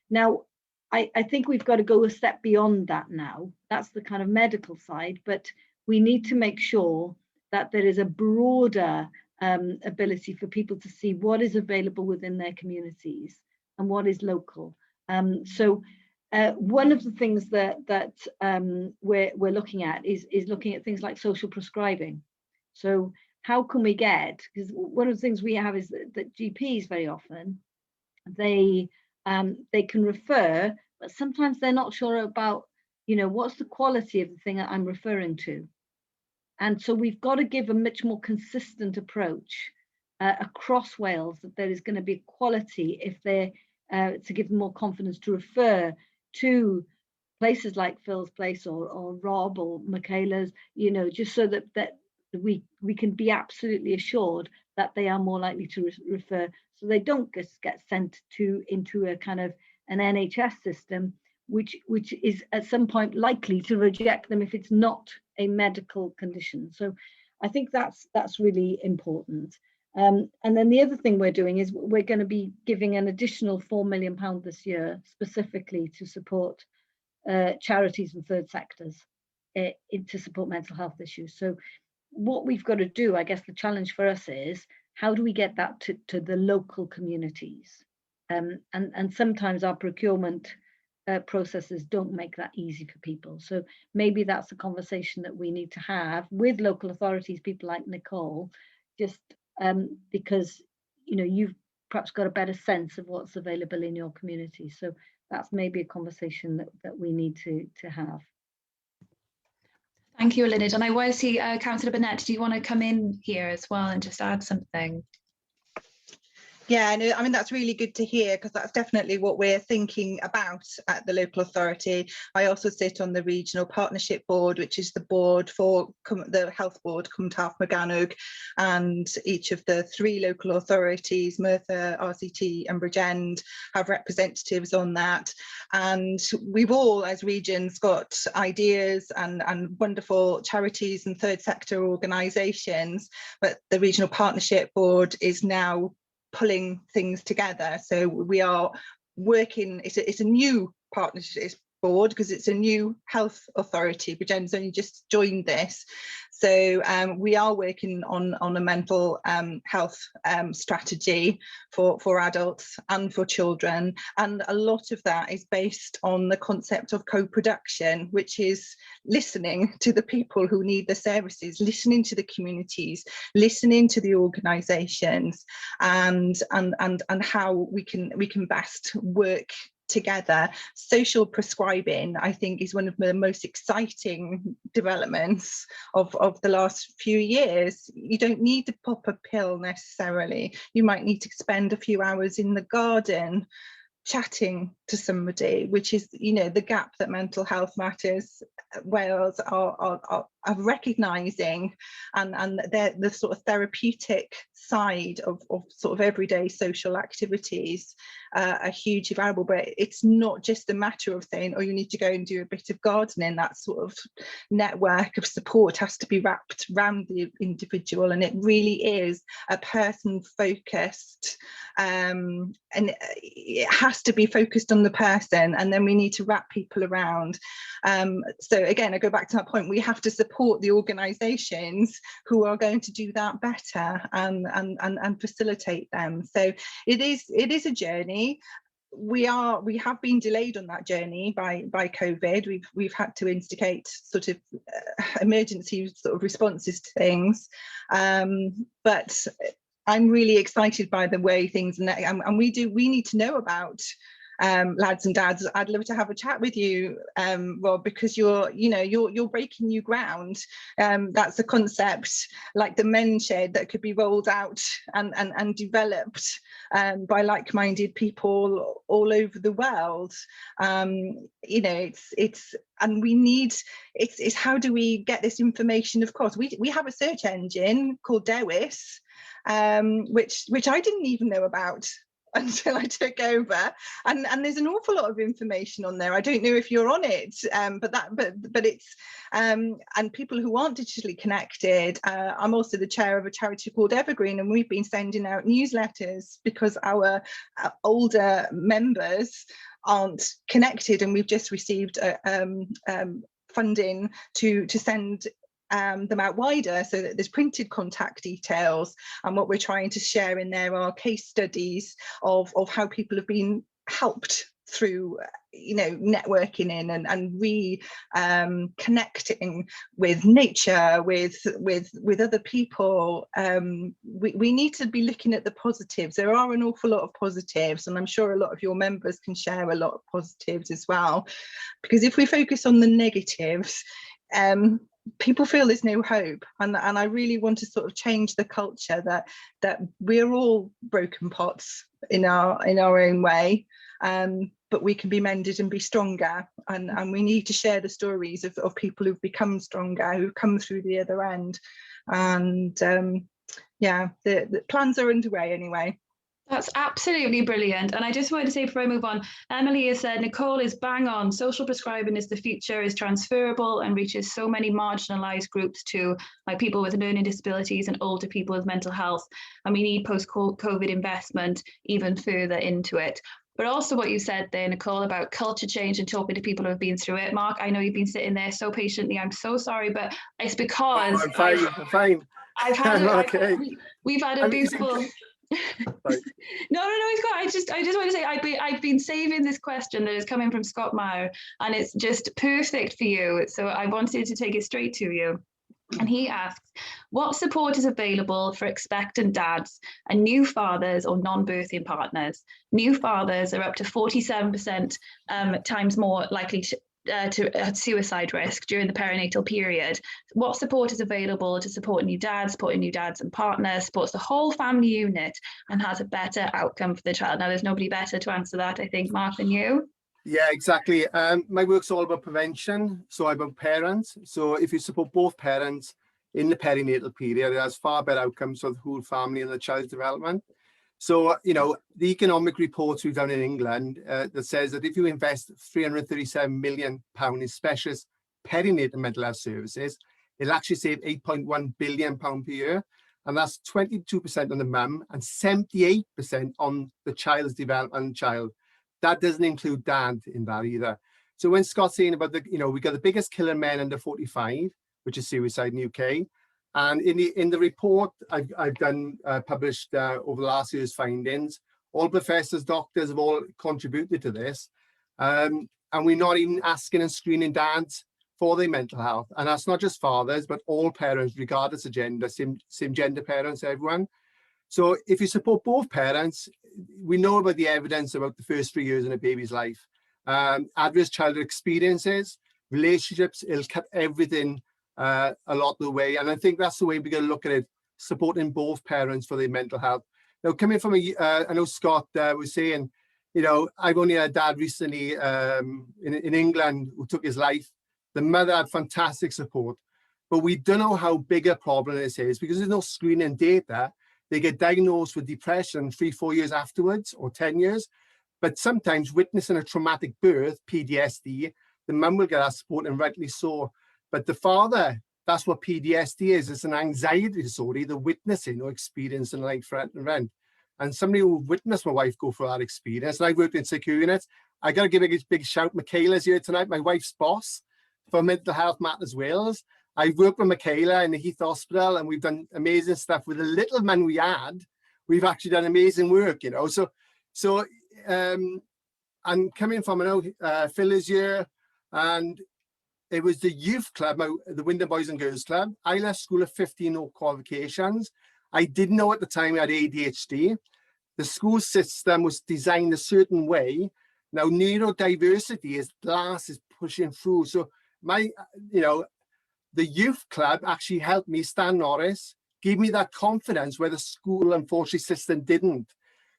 Now, I think we've got to go a step beyond that now. That's the kind of medical side, but we need to make sure that there is a broader ability for people to see what is available within their communities and what is local. So one of the things that we're looking at is looking at things like social prescribing. So how can we get, because one of the things we have is that GPs very often, they can refer, but sometimes they're not sure about, you know, what's the quality of the thing that I'm referring to. And so we've got to give a much more consistent approach across Wales, that there is going to be quality if they're, to give them more confidence to refer to places like Phil's Place or Rob or Michaela's, you know, just so that we can be absolutely assured that they are more likely to refer, so they don't just get sent into a kind of an NHS system, which is at some point likely to reject them if it's not a medical condition. So I think that's really important. And then the other thing we're doing is we're going to be giving an additional £4 million this year specifically to support charities and third sectors to support mental health issues. So what we've got to do, I guess the challenge for us is, how do we get that to the local communities? And sometimes our procurement processes don't make that easy for people. So maybe that's a conversation that we need to have with local authorities, people like Nicole, just because, you know, you've perhaps got a better sense of what's available in your community. So that's maybe a conversation that we need to have. Thank you, Elin. And I want to see Councillor Burnett, do you want to come in here as well and just add something? Yeah, no, I mean, that's really good to hear, because that's definitely what we're thinking about at the local authority. I also sit on the Regional Partnership Board, which is the board for the Health Board, Cwmtaf Morgannwg, and each of the 3 local authorities, Merthyr, RCT and Bridgend, have representatives on that. And we've all, as regions, got ideas and wonderful charities and third sector organisations, but the Regional Partnership Board is now pulling things together. So we are working, it's a new partnership board because it's a new health authority. Bridgend's only just joined this. So we are working on a mental health strategy for adults and for children. And a lot of that is based on the concept of co-production, which is listening to the people who need the services, listening to the communities, listening to the organisations, and how we can best work together. Social prescribing, I think, is one of the most exciting developments of the last few years. You don't need to pop a pill necessarily. You might need to spend a few hours in the garden chatting to somebody, which is, you know, the gap that Mental Health Matters Wales are recognising, and the sort of therapeutic side of sort of everyday social activities are hugely valuable. But it's not just a matter of saying, oh, you need to go and do a bit of gardening. That sort of network of support has to be wrapped around the individual, and it really is a person focused, and it has to be focused on the person, and then we need to wrap people around. So again, I go back to that point, we have to support the organisations who are going to do that better and facilitate them. So it is a journey. we have been delayed on that journey by COVID. We've had to instigate sort of emergency sort of responses to things, but I'm really excited by the way things, and we need to know about lads and dads. I'd love to have a chat with you, Rob, because you're breaking new ground. That's a concept like the men's shed that could be rolled out and developed by like-minded people all over the world. It's how do we get this information? Of course, we have a search engine called Dewis, which I didn't even know about until I took over, and there's an awful lot of information on there. I don't know if you're on it, but it's and people who aren't digitally connected. I'm also the chair of a charity called Evergreen, and we've been sending out newsletters because our older members aren't connected, and we've just received funding to send them out wider, so that there's printed contact details, and what we're trying to share in there are case studies of how people have been helped through networking in and connecting with nature, with other people. We need to be looking at the positives. There are an awful lot of positives, and I'm sure a lot of your members can share a lot of positives as well, because if we focus on the negatives, people feel there's no hope, and I really want to sort of change the culture that we're all broken pots in our own way, but we can be mended and be stronger, and we need to share the stories of people who've become stronger, who've come through the other end, and the plans are underway anyway. That's absolutely brilliant. And I just wanted to say before I move on, Emily has said, Nicole is bang on. Social prescribing is the future, is transferable and reaches so many marginalised groups too, like people with learning disabilities and older people with mental health. And we need post-COVID investment even further into it. But also what you said there, Nicole, about culture change and talking to people who have been through it. Mark, I know you've been sitting there so patiently. I'm so sorry, but it's because I'm fine. I've had okay. We've had a beautiful... No, it's good. I just want to say I've been saving this question that is coming from Scott Meyer, and it's just perfect for you. So I wanted to take it straight to you. And he asks, what support is available for expectant dads and new fathers or non-birthing partners? New fathers are up to 47% times more likely to suicide risk during the perinatal period. What support is available to support new dads, supporting new dads and partners, supports the whole family unit and has a better outcome for the child? Now, there's nobody better to answer that, I think, Mark, than you. Yeah, exactly. My work's all about prevention, so about parents. So if you support both parents in the perinatal period, it has far better outcomes for the whole family and the child's development. So, the economic reports we've done in England that says that if you invest £337 million in specialist perinatal mental health services, it'll actually save £8.1 billion per year. And that's 22% on the mum and 78% on the child's development child. That doesn't include dad in that either. So when Scott's saying about we got the biggest killer men under 45, which is suicide in the UK. And in the report I've done published over the last year's findings, all professors, doctors have all contributed to this, and we're not even asking and screening dads for their mental health, and that's not just fathers but all parents regardless of gender, same gender parents, everyone. So if you support both parents, we know about the evidence about the first 3 years in a baby's life, adverse childhood experiences, relationships, it'll cut everything a lot of the way, and I think that's the way we're going to look at it, supporting both parents for their mental health. Now, coming from I know Scott was saying, I've only had a dad recently in England who took his life. The mother had fantastic support, but we don't know how big a problem this is because there's no screening data. They get diagnosed with depression 3-4 years afterwards or 10 years, but sometimes witnessing a traumatic birth, PTSD, the mum will get that support, and rightly so. But the father, that's what PTSD is. It's an anxiety disorder, either witnessing or experiencing a life-threatening event. And somebody who witnessed my wife go through that experience, and I worked in secure units, I got to give a big shout. Michaela's here tonight, my wife's boss for Mental Health Matters Wales. I've worked with Michaela in the Heath Hospital, and we've done amazing stuff with the little man we had. We've actually done amazing work, So and coming from, Phil is here, and it was the youth club, the Wyndham Boys and Girls Club. I left school at 15, no qualifications. I didn't know at the time I had ADHD. The school system was designed a certain way. Now neurodiversity is pushing through. So the youth club actually helped me, Stan Norris, gave me that confidence where the school, unfortunately, system didn't.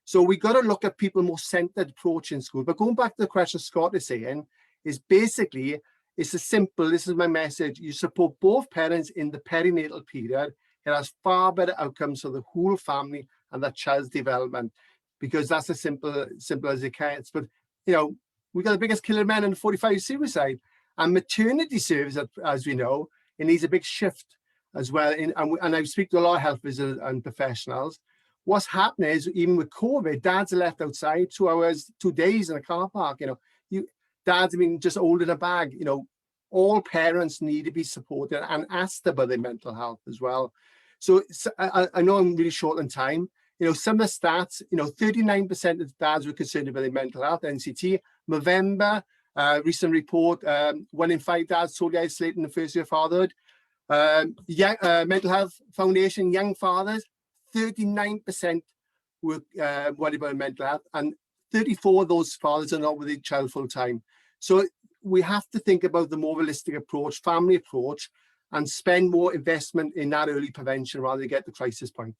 So we got to look at people more centered approach in school. But going back to the question Scott is saying, is basically, it's as simple, this is my message, you support both parents in the perinatal period. It has far better outcomes for the whole family and the child's development, because that's as simple as it can. But, we got the biggest killer men in 45 suicide, and maternity service, as we know, it needs a big shift as well. And I speak to a lot of health visitors and professionals. What's happening is, even with COVID, dads are left outside 2 hours, 2 days in a car park. Dads have been just holding a bag. All parents need to be supported and asked about their mental health as well. So I know I'm really short on time. Some of the stats, 39% of dads were concerned about their mental health, NCT. November, recent report, 1 in 5 dads totally isolated in the first year of fatherhood. Mental Health Foundation, young fathers, 39% were worried about mental health, and 34 of those fathers are not with their child full time. So we have to think about the more holistic approach, family approach, and spend more investment in that early prevention rather than get the crisis point.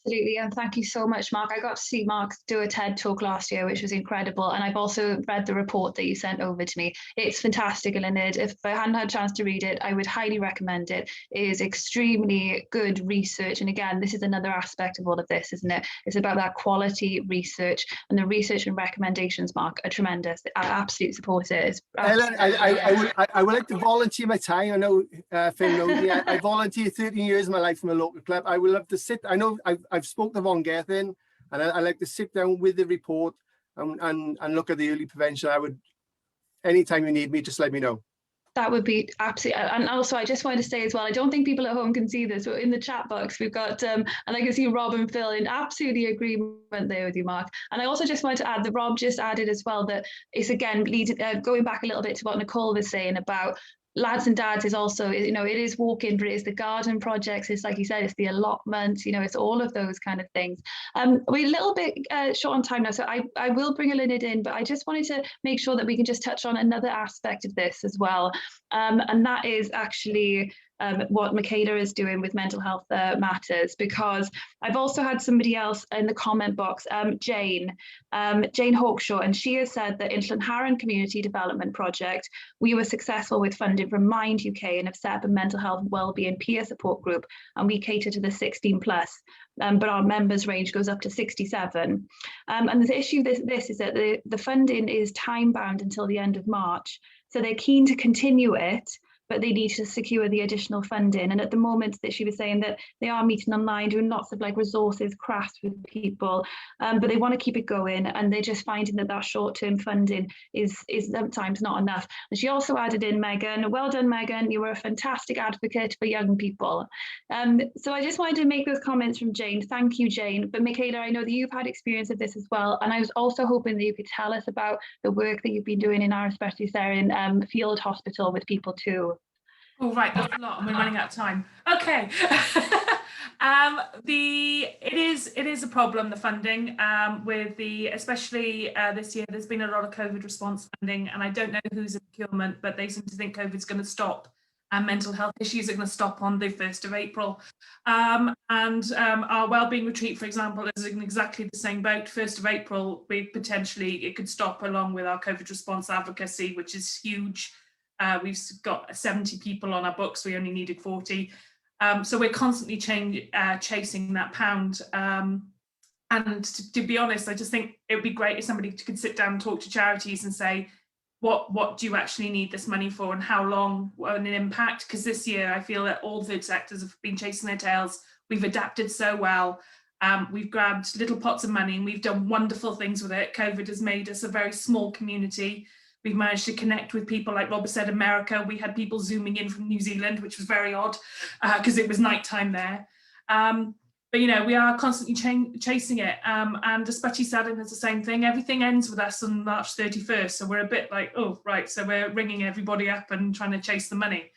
Absolutely, and thank you so much, Mark. I got to see Mark do a TED talk last year, which was incredible, and I've also read the report that you sent over to me. It's fantastic, Elin. If I hadn't had a chance to read it, I would highly recommend it. It is extremely good research, and again, this is another aspect of all of this, isn't it? It's about that quality research, and the research and recommendations, Mark, are tremendous. I absolutely support it. Ellen, I would like to volunteer my time. I know Phil knows me. I volunteered 13 years of my life from a local club. I would love to sit. I know I've spoken to Von Gethin, and I like to sit down with the report and look at the early prevention. I would, anytime you need me, just let me know. That would be absolutely, and also I just wanted to say as well, I don't think people at home can see this, but in the chat box we've got, and I can see Rob and Phil in absolutely agreement there with you, Mark. And I also just wanted to add that Rob just added as well that it's again going back a little bit to what Nicole was saying about lads and dads is also, it is walk-in, but it is the garden projects. It's like you said, it's the allotments, it's all of those kind of things. We're a little bit short on time now, so I will bring Elin in, but I just wanted to make sure that we can just touch on another aspect of this as well. And that is actually what Michaela is doing with mental health matters, because I've also had somebody else in the comment box, Jane Hawkshaw, and she has said that in Llanharan Community Development Project, we were successful with funding from Mind UK and have set up a mental health wellbeing peer support group, and we cater to the 16 plus, but our members range goes up to 67. And the issue with this is that the funding is time bound until the end of March, so they're keen to continue it, but they need to secure the additional funding. And at the moment that she was saying that they are meeting online, doing lots of resources crafts with people, but they want to keep it going, and they're just finding that short-term funding is sometimes not enough. And she also added in, Megan, well done, Megan, you were a fantastic advocate for young people. So I just wanted to make those comments from Jane. Thank you, Jane. But Michaela, I know that you've had experience of this as well, and I was also hoping that you could tell us about the work that you've been doing in our specialty Sarin field hospital with people too. Oh, right, that's a lot and we're running out of time. Okay. It is a problem, the funding, with especially this year, there's been a lot of COVID response funding, and I don't know who's in procurement, but they seem to think COVID's going to stop and mental health issues are going to stop on the 1st of April. And our wellbeing retreat, for example, is in exactly the same boat. 1st of April, it could stop along with our COVID response advocacy, which is huge. We've got 70 people on our books. We only needed 40. So we're constantly chasing that pound. And to be honest, I just think it would be great if somebody could sit down and talk to charities and say, what do you actually need this money for, and how long and an impact? Because this year I feel that all third sectors have been chasing their tails. We've adapted so well. We've grabbed little pots of money and we've done wonderful things with it. COVID has made us a very small community. We've managed to connect with people, like Robert said, America. We had people zooming in from New Zealand, which was very odd because it was nighttime there. But, you know, we are constantly chasing it. And Ysbyty Sadin is the same thing. Everything ends with us on March 31st. So we're a bit like, oh, right. So we're ringing everybody up and trying to chase the money.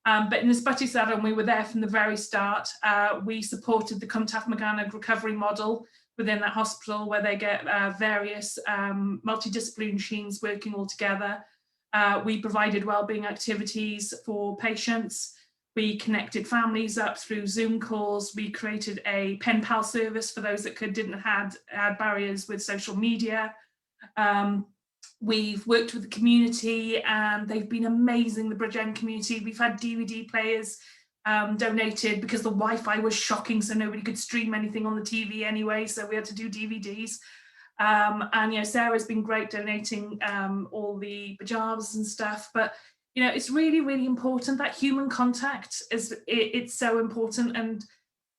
But in Ysbyty Sadin, we were there from the very start. We supported the Cwmtaf Morgannwg recovery model within that hospital, where they get various multidisciplinary teams working all together. We provided wellbeing activities for patients. We connected families up through Zoom calls. We created a pen pal service for those that didn't have barriers with social media. We've worked with the community, and they've been amazing, the Bridgend community. We've had DVD players donated because the Wi-Fi was shocking, so nobody could stream anything on the TV anyway, so we had to do DVDs. And, you know, Sarah's been great donating all the pajamas and stuff. But, you know, it's really, really important. That human contact it's so important. And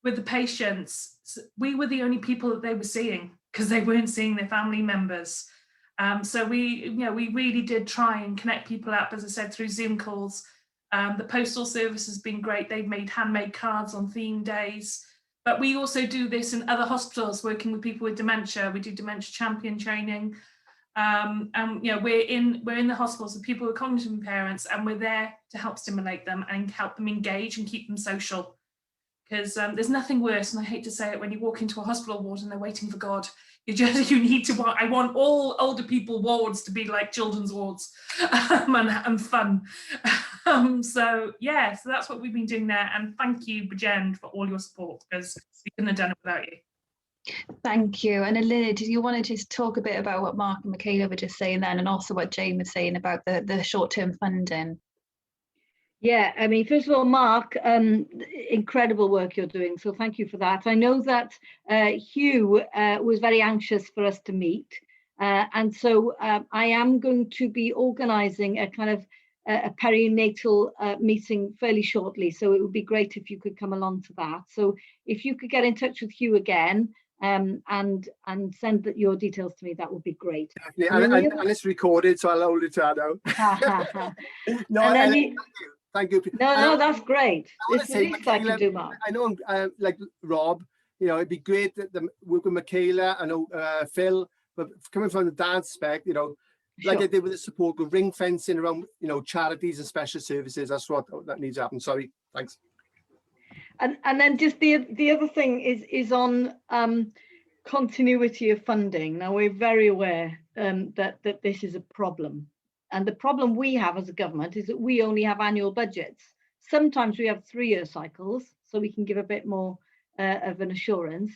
with the patients, we were the only people that they were seeing because they weren't seeing their family members. So we really did try and connect people up, as I said, through Zoom calls. The postal service has been great. They've made handmade cards on theme days. But we also do this in other hospitals, working with people with dementia. We do dementia champion training. And, you know, we're in the hospitals with people with cognitive impairments, and we're there to help stimulate them and help them engage and keep them social. Because there's nothing worse, and I hate to say it, when you walk into a hospital ward and they're waiting for God. I want all older people wards to be like children's wards and fun. So yeah, so that's what we've been doing there. And thank you, Bridgend, for all your support, because we couldn't have done it without you. Thank you. And Elin, do you want to just talk a bit about what Mark and Michaela were just saying then, and also what Jane was saying about the short-term funding? Yeah, I mean, first of all, Mark, incredible work you're doing. So thank you for that. I know that Hugh was very anxious for us to meet. And so I am going to be organising a kind of a perinatal meeting fairly shortly. So it would be great if you could come along to that. So if you could get in touch with Hugh again and send your details to me, that would be great. Definitely. And it's recorded, so I'll hold it out. No, thank you. No, that's great. It's the least I can do, Mark. I know, like Rob, you know, it'd be great that work with Michaela. I know Phil, but coming from the dad's spec, you know, like I did with the support group, ring fencing around, you know, charities and special services. That's what that needs to happen. Sorry, thanks. And then just the other thing is on continuity of funding. Now we're very aware that this is a problem. And the problem we have as a government is that we only have annual budgets. Sometimes we have 3-year cycles, so we can give a bit more of an assurance.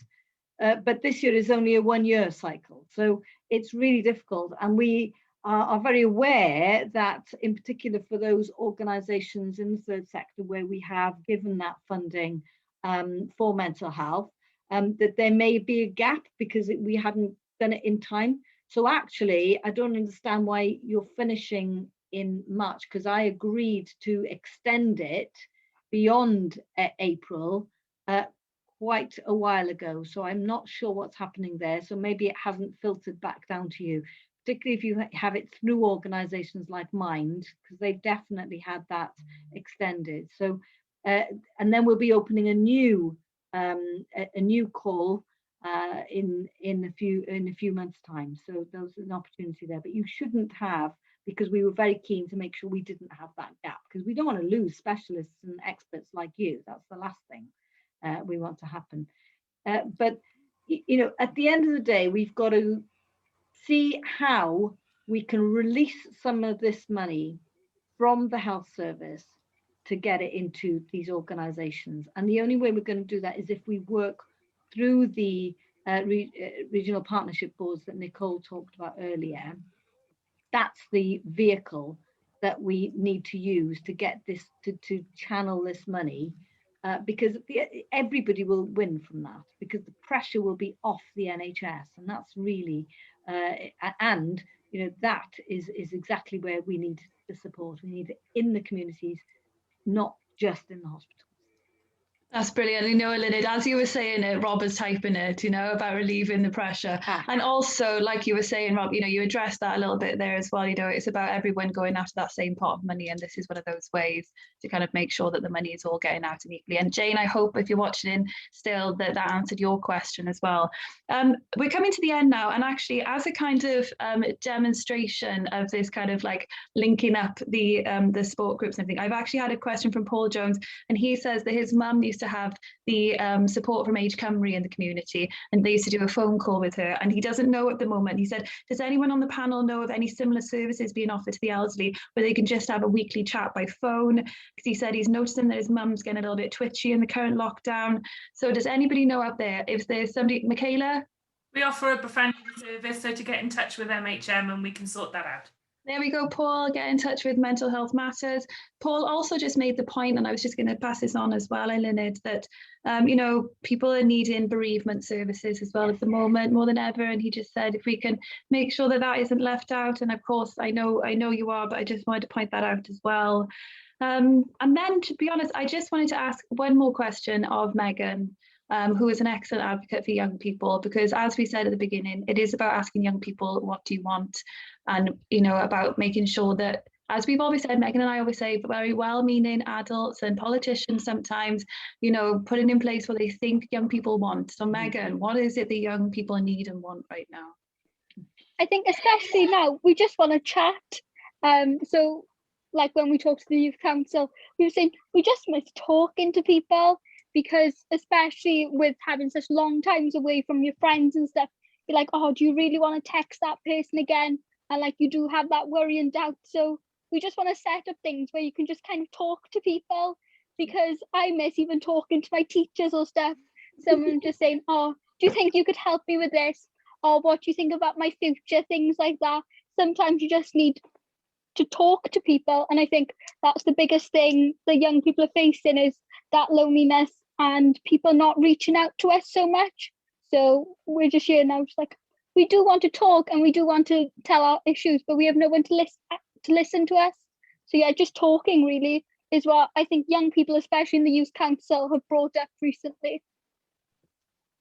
But this year is only a 1-year cycle. So it's really difficult. And we are very aware that, in particular for those organisations in the third sector where we have given that funding for mental health, that there may be a gap because we hadn't done it in time. So actually, I don't understand why you're finishing in March, because I agreed to extend it beyond April quite a while ago. So I'm not sure what's happening there. So maybe it hasn't filtered back down to you, particularly if you have it through organisations like Mind, because they've definitely had that extended. So and then we'll be opening a new call in a few months' time. So there's an opportunity there, but you shouldn't have, because we were very keen to make sure we didn't have that gap, because we don't want to lose specialists and experts like you. That's the last thing we want to happen. But you know, at the end of the day, we've got to see how we can release some of this money from the health service to get it into these organisations. And the only way we're going to do that is if we work through the regional partnership boards that Nicole talked about earlier. That's the vehicle that we need to use to get this, to channel this money, because everybody will win from that, because the pressure will be off the NHS, and that's really, and you know, that is exactly where we need the support. We need it in the communities, not just in the hospitals. That's brilliant. You know, Elin, as you were saying it, Rob was typing it, you know, about relieving the pressure. And also, like you were saying, Rob, you know, you addressed that a little bit there as well. You know, it's about everyone going after that same pot of money. And this is one of those ways to kind of make sure that the money is all getting out equally. And Jane, I hope if you're watching in still that answered your question as well. We're coming to the end now. And actually, as a kind of demonstration of this kind of like linking up the sport groups and everything, I've actually had a question from Paul Jones, and he says that his mum used to have the support from Age Cymru in the community, and they used to do a phone call with her, and he doesn't know at the moment. He said, does anyone on the panel know of any similar services being offered to the elderly where they can just have a weekly chat by phone? Because he said he's noticing that his mum's getting a little bit twitchy in the current lockdown. So does anybody know out there if there's somebody, Michaela? We offer a befriending service, so to get in touch with MHM and we can sort that out. There we go, Paul, get in touch with Mental Health Matters. Paul also just made the point, and I was just going to pass this on as well, Elin, that, you know, people are needing bereavement services as well at the moment, more than ever. And he just said, if we can make sure that that isn't left out. And of course, I know you are, but I just wanted to point that out as well. And then, to be honest, I just wanted to ask one more question of Megan, who is an excellent advocate for young people, because as we said at the beginning, it is about asking young people, what do you want? And, you know, about making sure that, as we've always said, Megan and I always say, very well-meaning adults and politicians sometimes, you know, putting in place what they think young people want. So Megan, what is it that young people need and want right now? I think especially now, we just want to chat. So like when we talk to the youth council, we were saying we just miss talking to people, because especially with having such long times away from your friends and stuff, you're like, oh, do you really want to text that person again? And like you do have that worry and doubt. So we just want to set up things where you can just kind of talk to people, because I miss even talking to my teachers or stuff. Someone just saying, oh, do you think you could help me with this? Or what do you think about my future? Things like that. Sometimes you just need to talk to people. And I think that's the biggest thing the young people are facing, is that loneliness and people not reaching out to us so much. So we're just here now, just like, we do want to talk and we do want to tell our issues, but we have no one to listen to us. So yeah, just talking really is what I think young people, especially in the youth council, have brought up recently.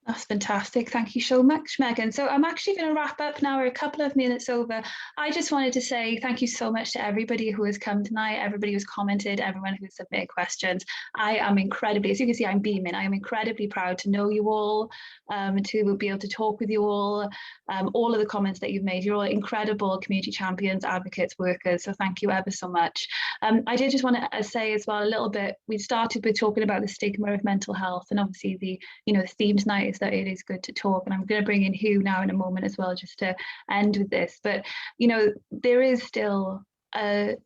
That's fantastic. Thank you so much, Megan. So I'm actually going to wrap up now. We're a couple of minutes over. I just wanted to say thank you so much to everybody who has come tonight, everybody who's commented, everyone who's submitted questions. I am incredibly, as you can see, I'm beaming. I am incredibly proud to know you all, to be able to talk with you all of the comments that you've made. You're all incredible community champions, advocates, workers. So thank you ever so much. I did just want to say as well a little bit, we started with talking about the stigma of mental health, and obviously the theme tonight is that it is good to talk, and I'm going to bring in Hugh now in a moment as well, just to end with this. But there is still a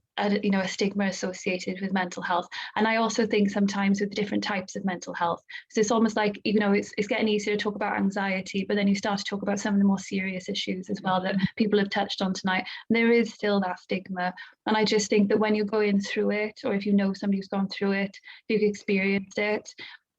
stigma associated with mental health, and I also think sometimes with different types of mental health, so it's almost like it's getting easier to talk about anxiety, but then you start to talk about some of the more serious issues as well that people have touched on tonight. There is still that stigma, and I just think that when you're going through it, or if you know somebody who's gone through it, who've experienced it,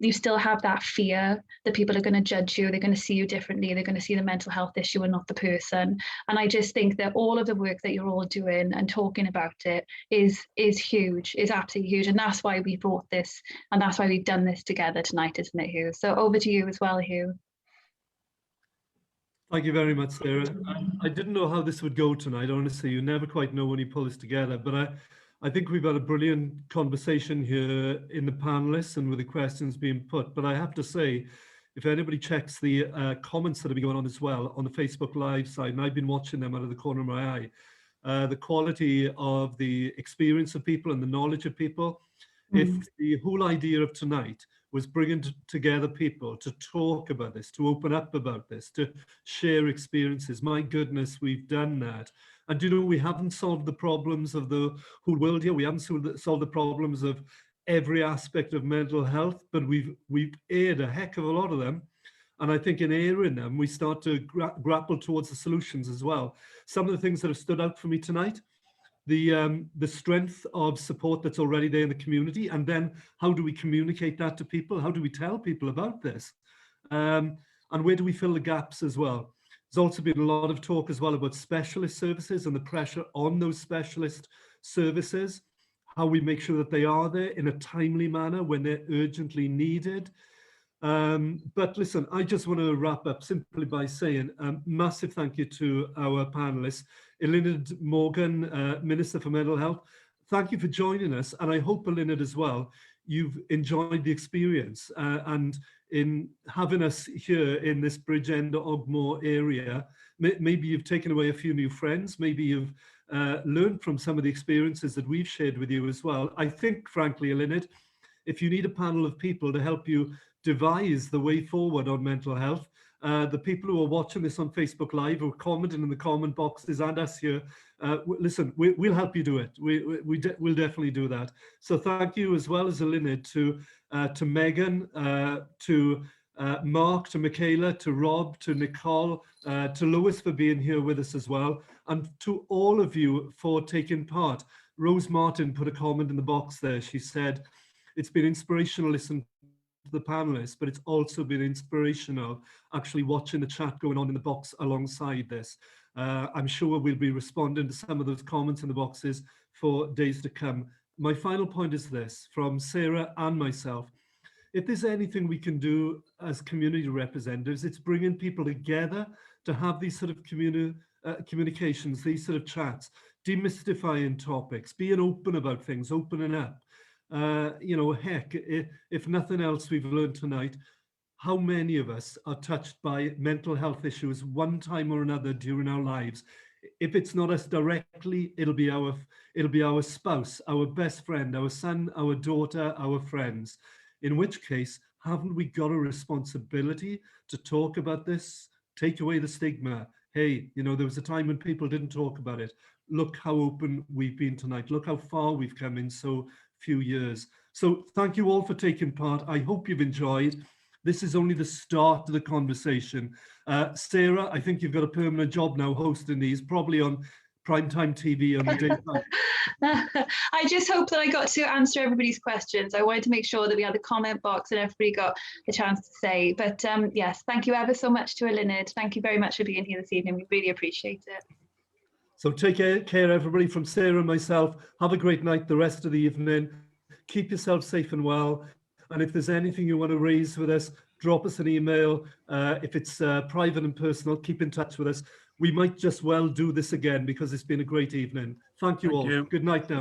you still have that fear that people are going to judge you, they're going to see you differently, they're going to see the mental health issue and not the person. And I just think that all of the work that you're all doing and talking about it is huge, is absolutely huge. And that's why we brought this, and that's why we've done this together tonight, isn't it, Hugh? So over to you as well, Hugh. Thank you very much, Sarah. I didn't know how this would go tonight, honestly. You never quite know when you pull this together, but I think we've had a brilliant conversation here in the panelists and with the questions being put. But I have to say, if anybody checks the comments that have been going on as well on the Facebook Live side, and I've been watching them out of the corner of my eye, the quality of the experience of people and the knowledge of people, if the whole idea of tonight was bringing together people to talk about this, to open up about this, to share experiences, my goodness, we've done that. And we haven't solved the problems of the whole world here. We haven't solved the problems of every aspect of mental health, but we've aired a heck of a lot of them. And I think in airing them, we start to grapple towards the solutions as well. Some of the things that have stood out for me tonight, the strength of support that's already there in the community, and then how do we communicate that to people? How do we tell people about this? And where do we fill the gaps as well? There's also been a lot of talk as well about specialist services and the pressure on those specialist services. how we make sure that they are there in a timely manner when they're urgently needed. But listen, I just want to wrap up simply by saying a massive thank you to our panelists. Elin Morgan, Minister for Mental Health, thank you for joining us. And I hope, Elin, as well, you've enjoyed the experience and in having us here in this Bridgend Ogmore area. Maybe you've taken away a few new friends, maybe you've learned from some of the experiences that we've shared with you as well. I think, frankly, Elin, if you need a panel of people to help you devise the way forward on mental health, the people who are watching this on Facebook Live or commenting in the comment boxes and us here, listen, we'll help you do it. We'll definitely do that. So thank you as well as Elin to Megan, to Mark, to Michaela, to Rob, to Nicole, to Lewis for being here with us as well, and to all of you for taking part. Rose Martin put a comment in the box there. She said, it's been inspirational listening to the panelists, but it's also been inspirational actually watching the chat going on in the box alongside this. I'm sure we'll be responding to some of those comments in the boxes for days to come. My final point is this, from Sarah and myself. If there's anything we can do as community representatives, it's bringing people together to have these sort of communications, these sort of chats, demystifying topics, being open about things, opening up. You know, heck, if nothing else we've learned tonight, how many of us are touched by mental health issues one time or another during our lives? If it's not us directly, it'll be our spouse, our best friend, our son, our daughter, our friends. In which case, haven't we got a responsibility to talk about this? Take away the stigma. Hey, you know, there was a time when people didn't talk about it. Look how open we've been tonight. Look how far we've come in so few years. So thank you all for taking part. I hope you've enjoyed. This is only the start of the conversation. Sarah, I think you've got a permanent job now hosting these, probably on primetime TV on the daytime. I just hope that I got to answer everybody's questions. I wanted to make sure that we had the comment box and everybody got a chance to say. But yes, thank you ever so much to Elin. Thank you very much for being here this evening. We really appreciate it. So take care, everybody, from Sarah and myself. Have a great night the rest of the evening. Keep yourself safe and well. And if there's anything you want to raise with us, drop us an email. If it's private and personal, keep in touch with us. We might just well do this again because it's been a great evening. Thank you all. Good night now.